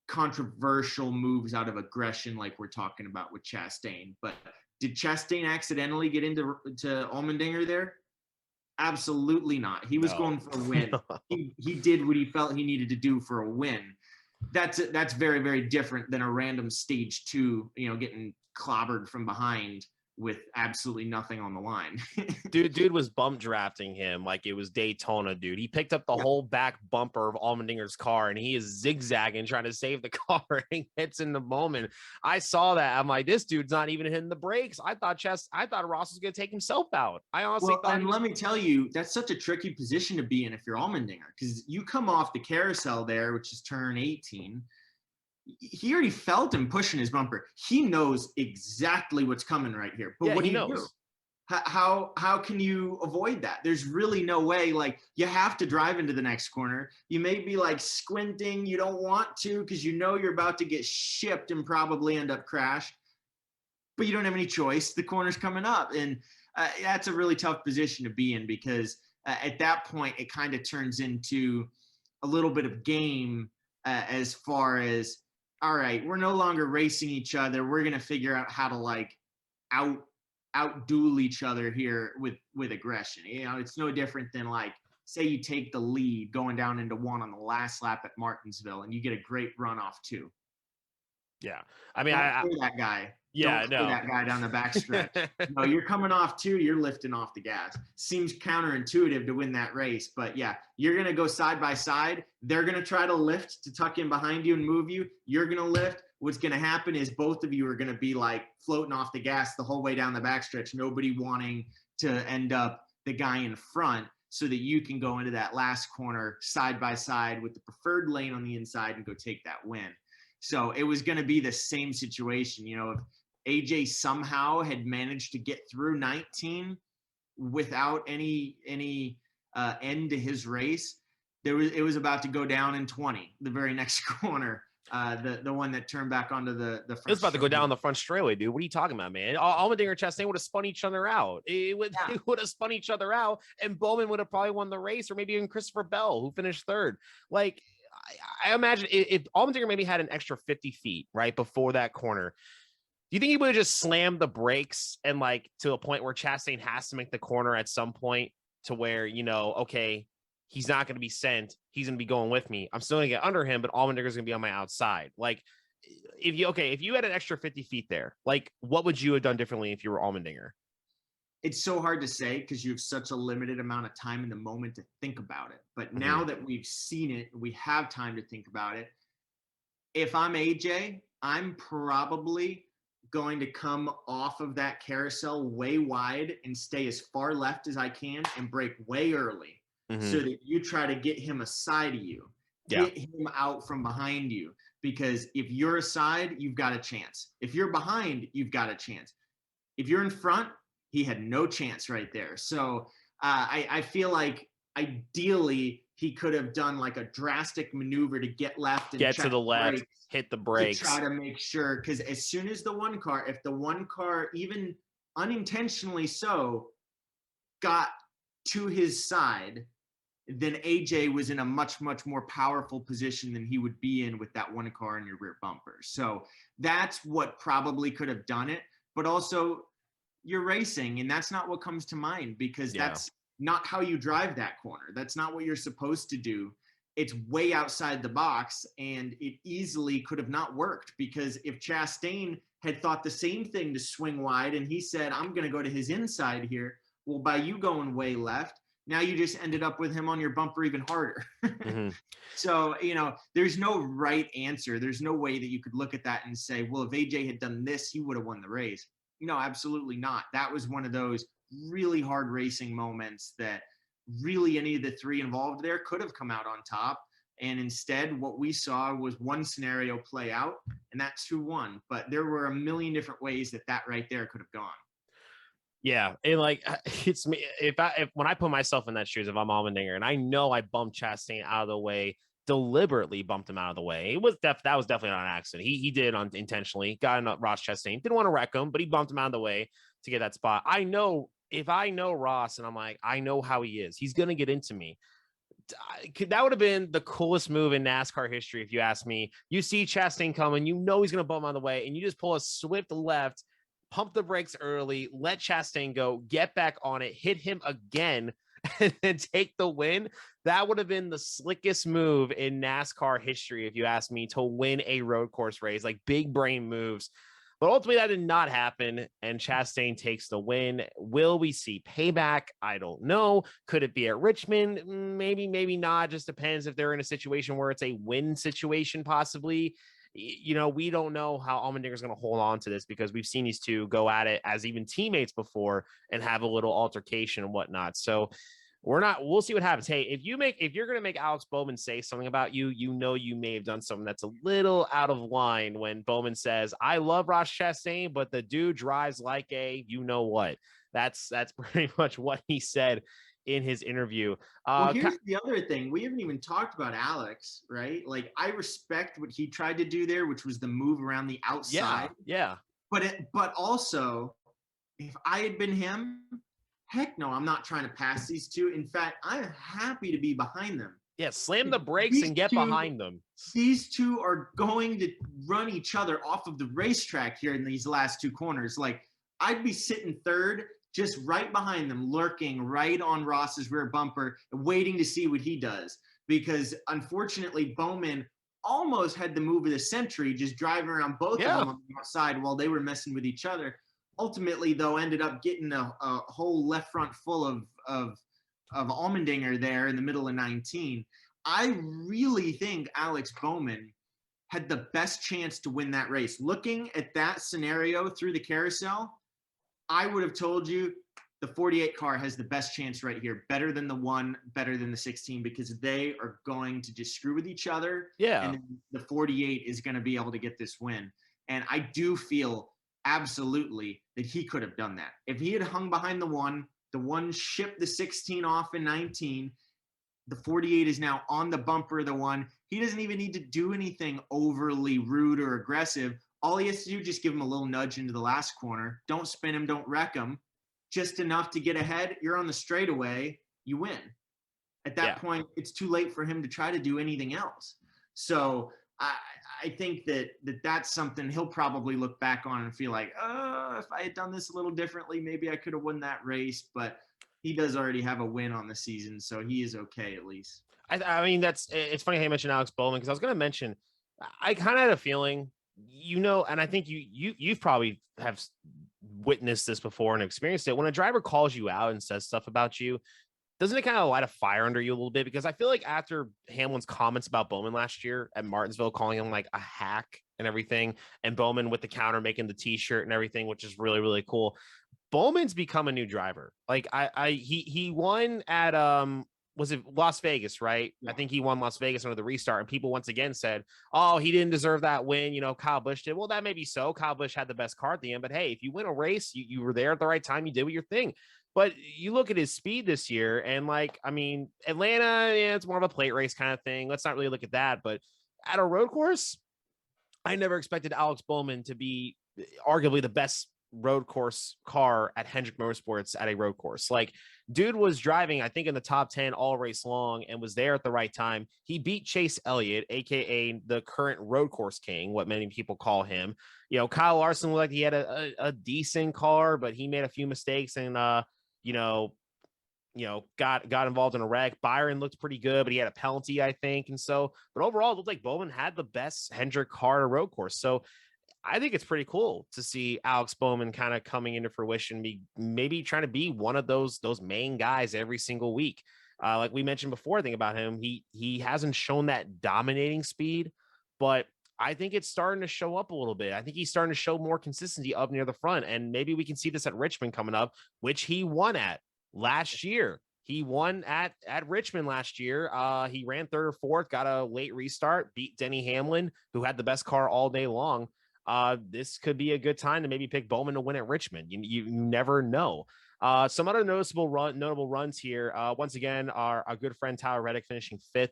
controversial moves out of aggression like we're talking about with Chastain. But did Chastain accidentally get into Allmendinger there? Absolutely not. He was going for a win. He did what he felt he needed to do for a win. That's very, very different than a random stage 2, getting clobbered from behind with absolutely nothing on the line. Dude was bump drafting him like it was Daytona, dude. He picked up the whole back bumper of Allmendinger's car and he is zigzagging trying to save the car and hits in the moment. I saw that. I'm like, this dude's not even hitting the brakes. I thought Ross was going to take himself out. I honestly thought. And let me tell you, that's such a tricky position to be in if you're Allmendinger, because you come off the carousel there, which is turn 18. He already felt him pushing his bumper. He knows exactly what's coming right here. But what do you do? How can you avoid that? There's really no way. Like, you have to drive into the next corner. You may be like squinting. You don't want to because you know you're about to get shipped and probably end up crashed. But you don't have any choice. The corner's coming up. And that's a really tough position to be in because at that point, it kind of turns into a little bit of game as far as, all right, we're no longer racing each other. We're going to figure out how to like out-duel each other here with aggression. You know, it's no different than like, say you take the lead going down into one on the last lap at Martinsville and you get a great runoff too. Yeah. I mean, that guy. Yeah, Don't that guy down the backstretch. No, you're coming off too. You're lifting off the gas. Seems counterintuitive to win that race, but yeah, you're gonna go side by side. They're gonna try to lift to tuck in behind you and move you. You're gonna lift. What's gonna happen is both of you are gonna be like floating off the gas the whole way down the backstretch. Nobody wanting to end up the guy in front, so that you can go into that last corner side by side with the preferred lane on the inside and go take that win. So it was going to be the same situation. You know, if AJ somehow had managed to get through 19 without any end to his race, it was about to go down in 20, the very next corner, the one that turned back onto the front. It was about to go down the front straightaway, dude. What are you talking about, man? Allmendinger and Chastain would have spun each other out. It would have spun each other out, and Bowman would have probably won the race, or maybe even Christopher Bell, who finished third. Like, I imagine if Allmendinger maybe had an extra 50 feet right before that corner, do you think he would have just slammed the brakes and like to a point where Chastain has to make the corner at some point to where, you know, okay, he's not going to be sent. He's going to be going with me. I'm still going to get under him, but Allmendinger's going to be on my outside. Like, if you had an extra 50 feet there, like, what would you have done differently if you were Allmendinger? It's so hard to say because you have such a limited amount of time in the moment to think about it. But now that we've seen it, we have time to think about it. If I'm AJ, I'm probably going to come off of that carousel way wide and stay as far left as I can and brake way early so that you try to get him aside of you, get him out from behind you. Because if you're aside, you've got a chance. If you're behind, you've got a chance. If you're in front, he had no chance right there. So I feel like ideally he could have done like a drastic maneuver to get left and get to the left, hit the brakes, to try to make sure. Because as soon as if the one car even unintentionally so got to his side, then AJ was in a much, much more powerful position than he would be in with that one car in your rear bumper. So that's what probably could have done it. But also, you're racing, and that's not what comes to mind because that's not how you drive that corner. That's not what you're supposed to do. It's way outside the box, and it easily could have not worked because if Chastain had thought the same thing to swing wide and he said, I'm going to go to his inside here, well, by you going way left, now you just ended up with him on your bumper even harder. So, you know, there's no right answer. There's no way that you could look at that and say, well, if AJ had done this, he would have won the race. No, absolutely not. That was one of those really hard racing moments that really any of the three involved there could have come out on top. And instead, what we saw was one scenario play out, and that's who won. But there were a million different ways that right there could have gone. Yeah, and like it's me. If when I put myself in that shoes, if I'm Allmendinger and I know I bumped Chastain out of the way, deliberately bumped him out of the way. That was definitely not an accident. He did intentionally got in Ross Chastain. Didn't want to wreck him, but he bumped him out of the way to get that spot. I know if I know Ross and I'm like, I know how he is. He's gonna get into me. That would have been the coolest move in NASCAR history, if you ask me. You see Chastain coming, you know he's gonna bump him out of the way, and you just pull a swift left, pump the brakes early, let Chastain go, get back on it, hit him again, and then take the win. That would have been the slickest move in NASCAR history, if you ask me, to win a road course race. Like, big brain moves. But ultimately, that did not happen, and Chastain takes the win. Will we see payback? I don't know. Could it be at Richmond? Maybe, maybe not. Just depends if they're in a situation where it's a win situation, possibly. We don't know how Allmendinger is going to hold on to this because we've seen these two go at it as even teammates before and have a little altercation and whatnot. So we'll see what happens. Hey, if you're going to make Alex Bowman say something about you, you may have done something that's a little out of line when Bowman says, I love Ross Chastain, but the dude drives like a, what. That's pretty much what he said in his interview. Well, here's the other thing. We haven't even talked about Alex, right? Like, I respect what he tried to do there, which was the move around the outside. Yeah. But also, if I had been him, heck no, I'm not trying to pass these two. In fact, I'm happy to be behind them. Yeah, slam the brakes and get behind them. These two are going to run each other off of the racetrack here in these last two corners. Like, I'd be sitting third, just right behind them, lurking right on Ross's rear bumper, waiting to see what he does. Because unfortunately, Bowman almost had the move of the century, just driving around both of them on the outside while they were messing with each other. Ultimately, though, ended up getting a whole left front full of Allmendinger there in the middle of 19. I really think Alex Bowman had the best chance to win that race. Looking at that scenario through the carousel, I would have told you the 48 car has the best chance right here, better than the 1, better than the 16, because they are going to just screw with each other. Yeah. And the 48 is going to be able to get this win. And I do feel absolutely that he could have done that. If he had hung behind the 1 shipped the 16 off in 19, the 48 is now on the bumper of the 1. He doesn't even need to do anything overly rude or aggressive. All he has to do, just give him a little nudge into the last corner. Don't spin him, don't wreck him. Just enough to get ahead. You're on the straightaway, you win. At that point, it's too late for him to try to do anything else. So I think that's something he'll probably look back on and feel like, if I had done this a little differently, maybe I could have won that race. But he does already have a win on the season, so he is okay at least. I mean, it's funny how you mentioned Alex Bowman, because I was going to mention, I kind of had a feeling, and I think you've probably have witnessed this before and experienced it. When a driver calls you out and says stuff about you, doesn't it kind of light a fire under you a little bit? Because I feel like after Hamlin's comments about Bowman last year at Martinsville, calling him like a hack and everything, and Bowman with the counter making the t-shirt and everything, which is really, really cool. Bowman's become a new driver. Like he won at was it Las Vegas, right? Yeah. I think he won Las Vegas under the restart, and people once again said, oh, he didn't deserve that win. Kyle Busch did. Well, that may be so. Kyle Busch had the best car at the end, but hey, if you win a race, you were there at the right time. You did your thing. But you look at his speed this year, and Atlanta, it's more of a plate race kind of thing. Let's not really look at that. But at a road course, I never expected Alex Bowman to be arguably the best road course car at Hendrick Motorsports at a road course. Like, dude was driving, I think, in the top 10 all race long and was there at the right time. He beat Chase Elliott, aka the current road course king, what many people call him. Kyle Larson looked like he had a decent car, but he made a few mistakes and got involved in a wreck. Byron looked pretty good, but he had a penalty, I think. And so, but overall, it looked like Bowman had the best Hendrick car at a road course. So I think it's pretty cool to see Alex Bowman kind of coming into fruition, maybe trying to be one of those main guys every single week. Like we mentioned before, I think about him, he hasn't shown that dominating speed, but I think it's starting to show up a little bit. I think he's starting to show more consistency up near the front, and maybe we can see this at Richmond coming up, which he won at last year. He won at Richmond last year. He ran third or fourth, got a late restart, beat Denny Hamlin, who had the best car all day long. This could be a good time to maybe pick Bowman to win at Richmond. You never know. Some other notable runs here. Once again, our good friend Tyler Reddick finishing 5th.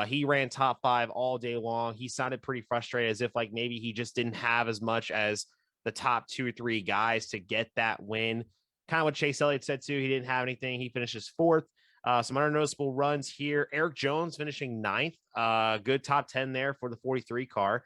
He ran top 5 all day long. He sounded pretty frustrated, as if like maybe he just didn't have as much as the top 2 or 3 guys to get that win. Kind of what Chase Elliott said too. He didn't have anything. He finishes 4th. Some other noticeable runs here. Eric Jones finishing 9th. Good top 10 there for the 43 car.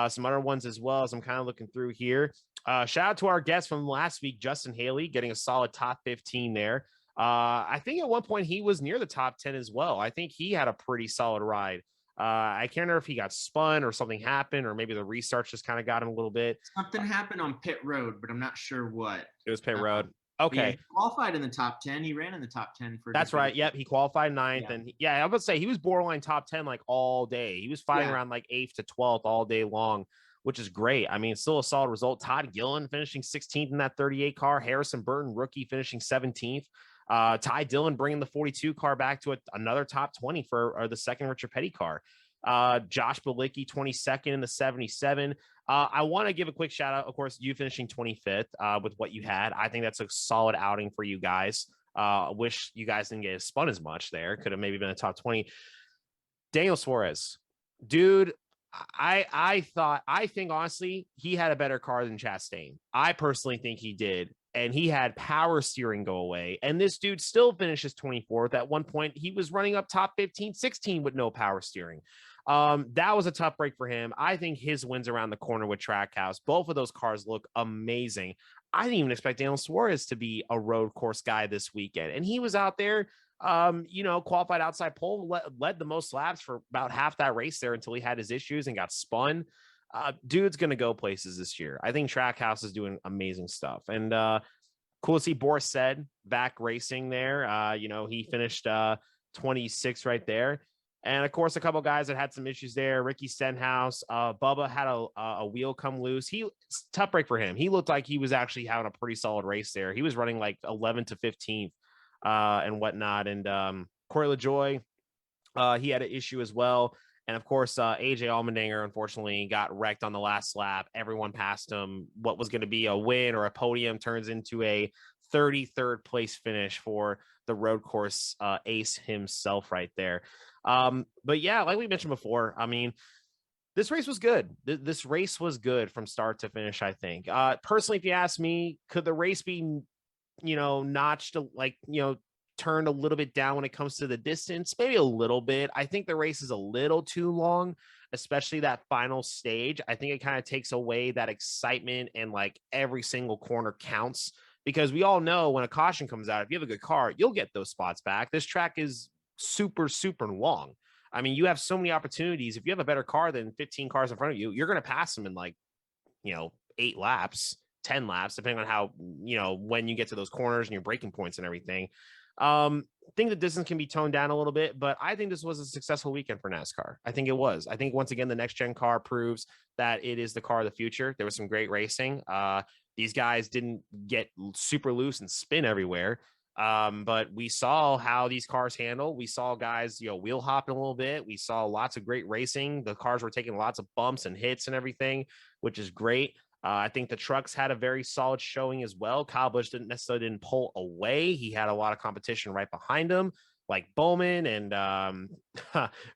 Some other ones as well, as I'm kind of looking through here. Shout out to our guest from last week, Justin Haley, getting a solid top 15 there. I think at one point he was near the top 10 as well. I think he had a pretty solid ride I can't remember if he got spun or something happened, or maybe the restart just kind of got him a little bit. Something happened on pit road, but I'm not sure what. It was pit road. Yeah, Okay. he qualified in the top 10. He ran in the top 10 for. That's right. Yep. He qualified ninth. Yeah. And I would say he was borderline top 10 like all day. He was fighting around like 8th to 12th all day long, which is great. I mean, still a solid result. Todd Gillen finishing 16th in that 38 car. Harrison Burton, rookie, finishing 17th. Ty Dillon bringing the 42 car back to another top 20 for the second Richard Petty car. Josh Bilicki, 22nd in the 77. I want to give a quick shout out. Of course, you finishing 25th with what you had. I think that's a solid outing for you guys. Wish you guys didn't get spun as much there. Could have maybe been a top 20. Daniel Suarez, dude. I think honestly, he had a better car than Chastain. I personally think he did. And he had power steering go away. And this dude still finishes 24th. At one point, he was running up top 15, 16 with no power steering. That was a tough break for him. I think his wins around the corner with Trackhouse. Both of those cars look amazing. I didn't even expect Daniel Suarez to be a road course guy this weekend. And he was out there, qualified outside pole, led the most laps for about half that race there until he had his issues and got spun. Dude's going to go places this year. I think Trackhouse is doing amazing stuff. And cool to see Boris Said back racing there. He finished 26 right there. And, of course, a couple guys that had some issues there. Ricky Stenhouse. Bubba had a wheel come loose. Tough break for him. He looked like he was actually having a pretty solid race there. He was running like 11 to 15th and whatnot. And Corey LaJoy, he had an issue as well. And, of course, AJ Allmendinger, unfortunately, got wrecked on the last lap. Everyone passed him. What was going to be a win or a podium turns into a 33rd place finish for the road course ace himself right there. But, yeah, like we mentioned before, I mean, this race was good. This race was good from start to finish, I think. Personally, if you ask me, could the race be, notched, turned a little bit down when it comes to the distance, maybe a little bit. I think the race is a little too long, especially that final stage. I think it kind of takes away that excitement and like every single corner counts, because we all know when a caution comes out, if you have a good car, you'll get those spots back. This track is super, super long. I mean, you have so many opportunities. If you have a better car than 15 cars in front of you, you're going to pass them in 8 laps, 10 laps, depending on how, when you get to those corners and your braking points and everything. I think the distance can be toned down a little bit, but I think this was a successful weekend for NASCAR. I think it was. I think once again, the next gen car proves that it is the car of the future. There was some great racing. These guys didn't get super loose and spin everywhere. But we saw how these cars handle. We saw guys, wheel hopping a little bit. We saw lots of great racing. The cars were taking lots of bumps and hits and everything, which is great. I think the trucks had a very solid showing as well. Kyle Busch didn't pull away. He had a lot of competition right behind him, like Bowman and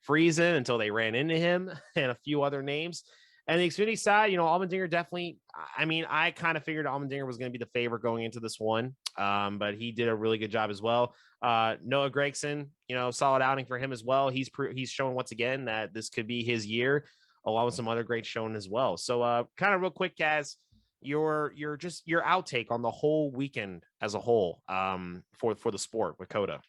Friesen, until they ran into him, and a few other names. And the Xfinity side, Allmendinger definitely, I mean, I kind of figured Allmendinger was going to be the favorite going into this one, but he did a really good job as well. Noah Gragson, solid outing for him as well. He's shown once again that this could be his year, along with some other great showing as well. So kind of real quick, Kaz, your outtake on the whole weekend as a whole for the sport with COTA.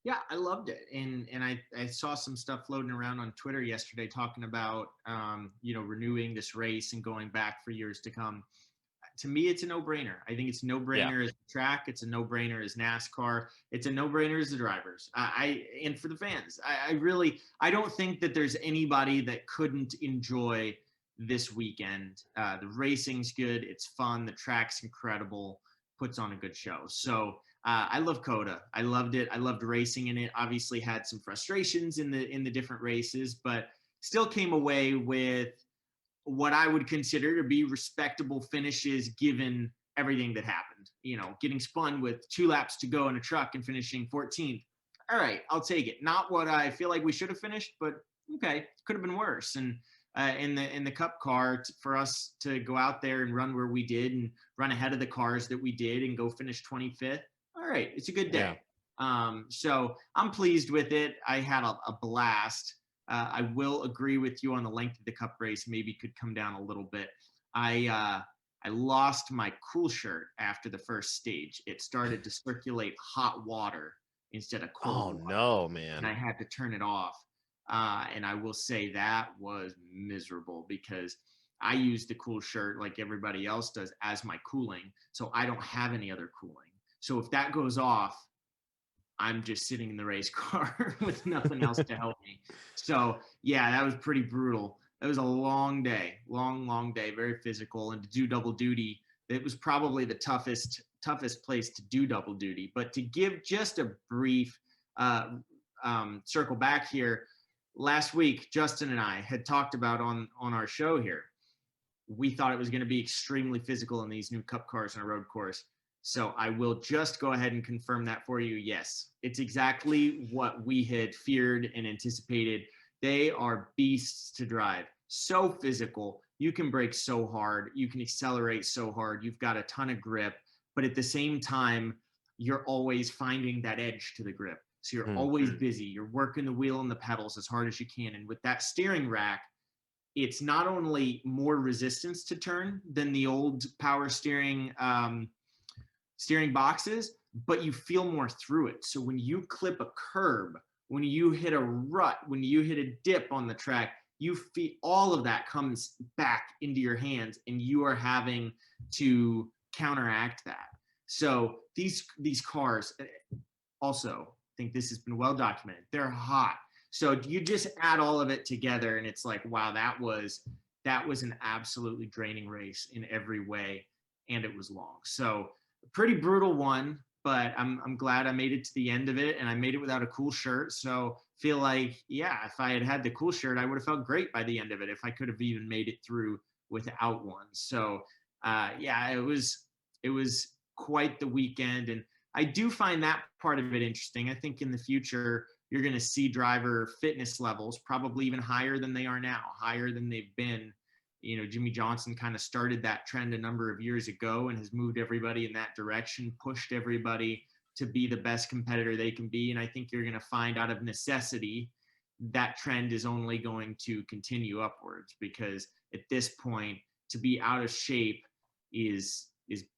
Yeah, I loved it. And I saw some stuff floating around on Twitter yesterday talking about, renewing this race and going back for years to come. To me, it's a no-brainer. I think it's a no-brainer as the track. It's a no-brainer as NASCAR. It's a no-brainer as the drivers. And for the fans, I don't think that there's anybody that couldn't enjoy this weekend. The racing's good. It's fun. The track's incredible. Puts on a good show. So I love COTA. I loved it. I loved racing in it. Obviously had some frustrations in the different races, but still came away with what I would consider to be respectable finishes given everything that happened. Getting spun with 2 laps to go in a truck and finishing 14th. All right, I'll take it. Not what I feel like we should have finished, but okay, could have been worse. And in the Cup car, for us to go out there and run where we did and run ahead of the cars that we did and go finish 25th. All right, it's a good day. Yeah. So I'm pleased with it. I had a blast. I will agree with you on the length of the Cup race. Maybe could come down a little bit. I lost my cool shirt after the first stage. It started to circulate hot water instead of cold water. No, man. And I had to turn it off. And I will say that was miserable because I use the cool shirt like everybody else does as my cooling. So I don't have any other cooling. So if that goes off, I'm just sitting in the race car with nothing else to help me. So yeah, that was pretty brutal. It was a long day, long day, very physical. And to do double duty, it was probably the toughest place to do double duty. But to give just a brief circle back here, last week, Justin and I had talked about on our show here, we thought it was going to be extremely physical in these new Cup cars on a road course. So I will just go ahead and confirm that for you. Yes, it's exactly what we had feared and anticipated. They are beasts to drive. So physical. You can brake so hard. You can accelerate so hard. You've got a ton of grip. But at the same time, you're always finding that edge to the grip. So you're always busy. You're working the wheel and the pedals as hard as you can. And with that steering rack, it's not only more resistance to turn than the old power steering steering boxes, but you feel more through it. So when you clip a curb, when you hit a rut, when you hit a dip on the track, you feel all of that comes back into your hands and you are having to counteract that. So these cars also, I think this has been well documented. They're hot. So you just add all of it together and it's like, wow, that was an absolutely draining race in every way. And it was long. So a pretty brutal one, but I'm glad I made it to the end of it and I made it without a cool shirt. So feel like, yeah, if I had the cool shirt, I would have felt great by the end of it if I could have even made it through without one. So yeah, it was quite the weekend. And I do find that part of it interesting. I think in the future, you're going to see driver fitness levels probably even higher than they are now, higher than they've been. You know, Jimmy Johnson kind of started that trend a number of years ago and has moved everybody in that direction, pushed everybody to be the best competitor they can be. And I think you're going to find out of necessity that trend is only going to continue upwards because at this point, to be out of shape is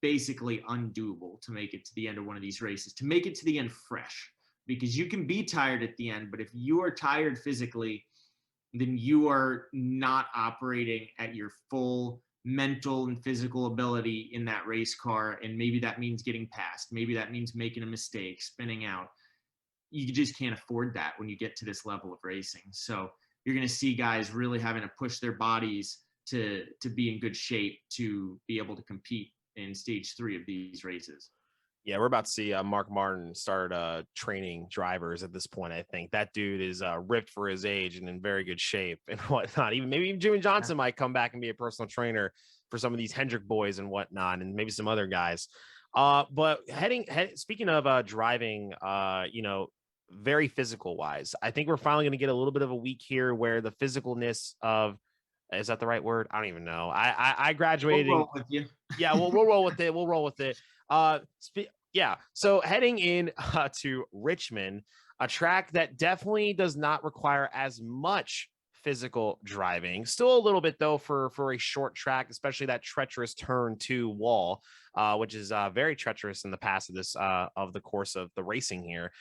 basically undoable to make it to the end of one of these races, to make it to the end fresh, because you can be tired at the end, but if you are tired physically, then you are not operating at your full mental and physical ability in that race car. And maybe that means getting past, maybe that means making a mistake, spinning out. You just can't afford that when you get to this level of racing. So you're going to see guys really having to push their bodies to be in good shape to be able to compete in stage 3 of these races. Yeah, we're about to see Mark Martin start training drivers at this point. I think that dude is ripped for his age and in very good shape and whatnot. Maybe Jimmy Johnson might come back and be a personal trainer for some of these Hendrick boys and whatnot, and maybe some other guys. But speaking of driving, very physical wise, I think we're finally going to get a little bit of a week here where the physicalness of, is that the right word? I don't even know. I graduated. We'll roll with you. Yeah, we'll roll with it. We'll roll with it. Yeah. So heading in to Richmond, a track that definitely does not require as much physical driving. Still a little bit though for a short track, especially that treacherous turn 2 wall, which is very treacherous in the past of this of the course of the racing here.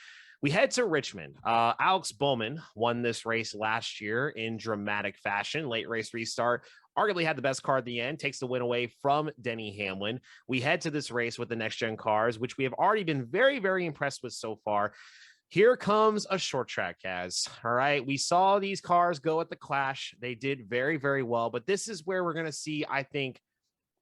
We head to Richmond. Alex Bowman won this race last year in dramatic fashion. Late race restart. Arguably had the best car at the end, takes the win away from Denny Hamlin. We head to this race with the next-gen cars, which we have already been very, very impressed with so far. Here comes a short track, Kaz. All right. We saw these cars go at the Clash. They did very, very well. But this is where we're going to see, I think,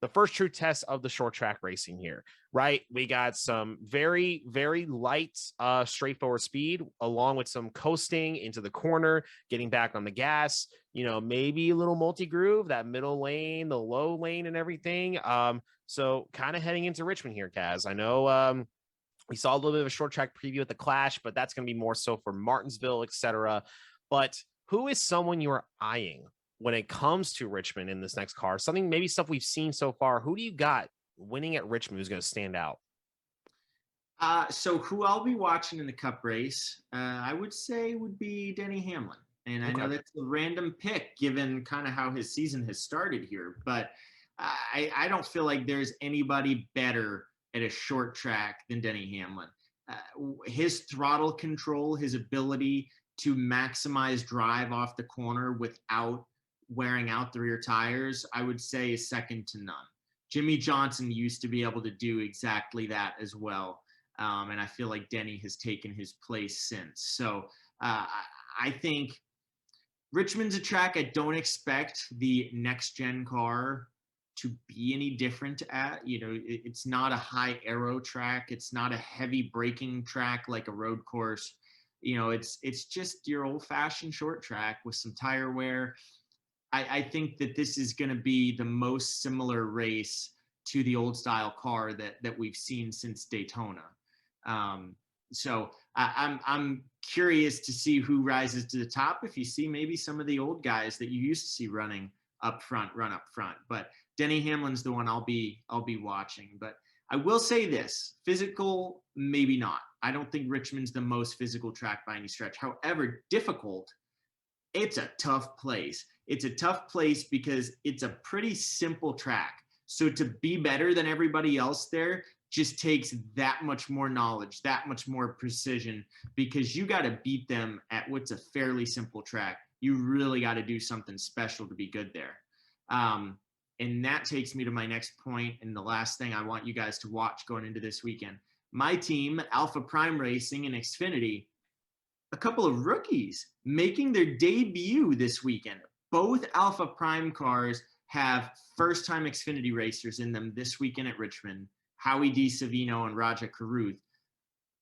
the first true test of the short track racing here, right? We got some very, very light, straightforward speed, along with some coasting into the corner, getting back on the gas, maybe a little multi-groove, that middle lane, the low lane and everything. So kind of heading into Richmond here, Kaz. I know we saw a little bit of a short track preview at the Clash, but that's going to be more so for Martinsville, etc. But who is someone you are eyeing when it comes to Richmond in this next car? Maybe stuff we've seen so far. Who do you got winning at Richmond who's going to stand out? So who I'll be watching in the Cup race, I would say would be Denny Hamlin. And I know that's a random pick given kind of how his season has started here, but I don't feel like there's anybody better at a short track than Denny Hamlin. His throttle control, his ability to maximize drive off the corner without wearing out the rear tires, I would say is second to none. Jimmy Johnson used to be able to do exactly that as well. And I feel like Denny has taken his place since. So I think Richmond's a track I don't expect the next gen car to be any different at. It's not a high aero track. It's not a heavy braking track like a road course. It's just your old fashioned short track with some tire wear. I think that this is going to be the most similar race to the old style car that we've seen since Daytona. So I'm curious to see who rises to the top. If you see maybe some of the old guys that you used to see running up front, run up front, but Denny Hamlin's the one I'll be watching. But I will say this: physical, maybe not. I don't think Richmond's the most physical track by any stretch. However, difficult. It's a tough place. It's a tough place because it's a pretty simple track. So to be better than everybody else there just takes that much more knowledge, that much more precision, because you got to beat them at what's a fairly simple track. You really got to do something special to be good there. And that takes me to my next point and the last thing I want you guys to watch going into this weekend. My team, Alpha Prime Racing and Xfinity, a couple of rookies making their debut this weekend. Both Alpha Prime cars have first-time Xfinity racers in them this weekend at Richmond, Howie DiSavino and Raja Carruth.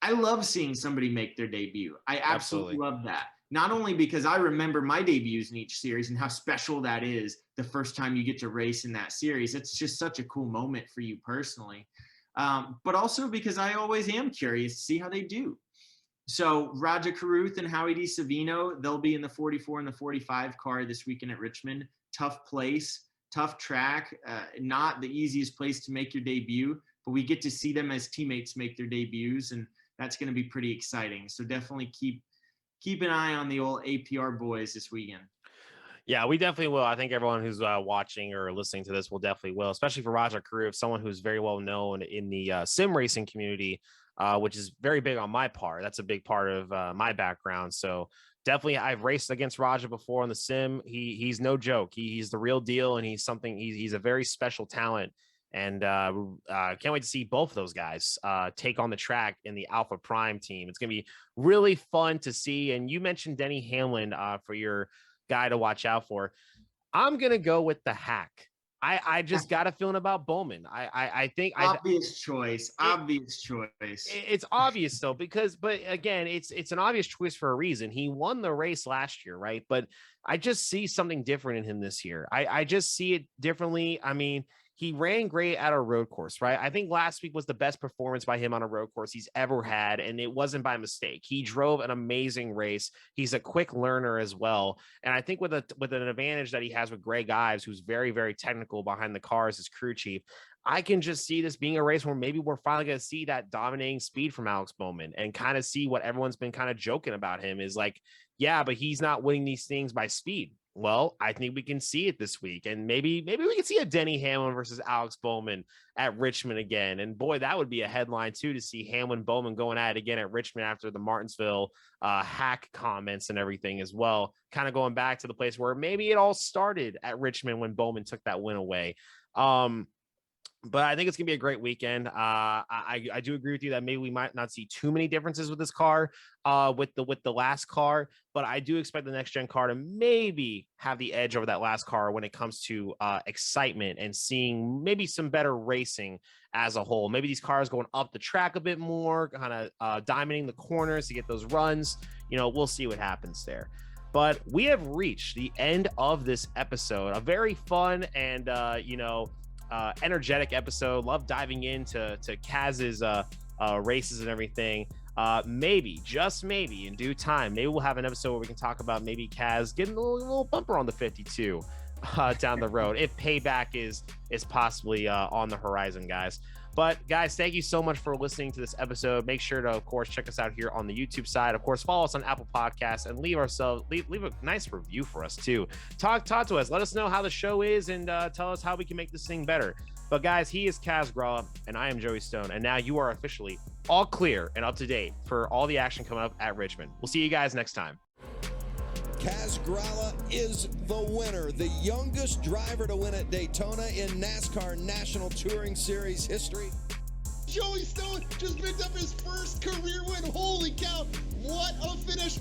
I love seeing somebody make their debut. I absolutely love that. Not only because I remember my debuts in each series and how special that is the first time you get to race in that series. It's just such a cool moment for you personally. But also because I always am curious to see how they do. So Raja Carruth and Howie DiSavino, they'll be in the 44 and the 45 car this weekend at Richmond. Tough place, tough track, not the easiest place to make your debut, but we get to see them as teammates make their debuts, and that's going to be pretty exciting. So definitely keep an eye on the old APR boys this weekend. Yeah, we definitely will. I think everyone who's watching or listening to this will definitely will, especially for Raja Carruth, someone who's very well known in the sim racing community, which is very big on my part. That's a big part of my background. So definitely, I've raced against Raja before on the sim. He's no joke. He's the real deal, and he's a very special talent. And can't wait to see both of those guys take on the track in the Alpha Prime team. It's going to be really fun to see. And you mentioned Denny Hamlin for your guy to watch out for. I'm going to go with the hack. I just got a feeling about Bowman. I think obvious choice. It's obvious though, but again, it's an obvious choice for a reason. He won the race last year, right? But I just see something different in him this year. I just see it differently. I mean, he ran great at a road course, right? I think last week was the best performance by him on a road course he's ever had, and it wasn't by mistake. He drove an amazing race. He's a quick learner as well, and I think with an advantage that he has with Greg Ives, who's very, very technical behind the cars as crew chief, I can just see this being a race where maybe we're finally going to see that dominating speed from Alex Bowman and kind of see what everyone's been kind of joking about him is like, yeah, but he's not winning these things by speed. Well, I think we can see it this week, and maybe we can see a Denny Hamlin versus Alex Bowman at Richmond again. And boy, that would be a headline too, to see Hamlin Bowman going at it again at Richmond after the Martinsville hack comments and everything as well. Kind of going back to the place where maybe it all started at Richmond when Bowman took that win away. But I think it's gonna be a great weekend. I do agree with you that maybe we might not see too many differences with this car, with the last car, but I do expect the next gen car to maybe have the edge over that last car when it comes to excitement and seeing maybe some better racing as a whole. Maybe these cars going up the track a bit more, kind of diamonding the corners to get those runs. We'll see what happens there. But we have reached the end of this episode, a very fun and energetic episode. Love diving into Kaz's races and everything. Maybe, just maybe, in due time, maybe we'll have an episode where we can talk about maybe Kaz getting a little bumper on the 52 down the road, if payback is possibly on the horizon, guys. But guys, thank you so much for listening to this episode. Make sure to, of course, check us out here on the YouTube side. Of course, follow us on Apple Podcasts and leave a nice review for us too. Talk to us. Let us know how the show is and tell us how we can make this thing better. But guys, he is Kaz Gralla and I am Joey Stone. And now you are officially all clear and up to date for all the action coming up at Richmond. We'll see you guys next time. Kaz Grala is the winner, the youngest driver to win at Daytona in NASCAR National Touring Series history. Joey Stone just picked up his first career win. Holy cow, what a finish.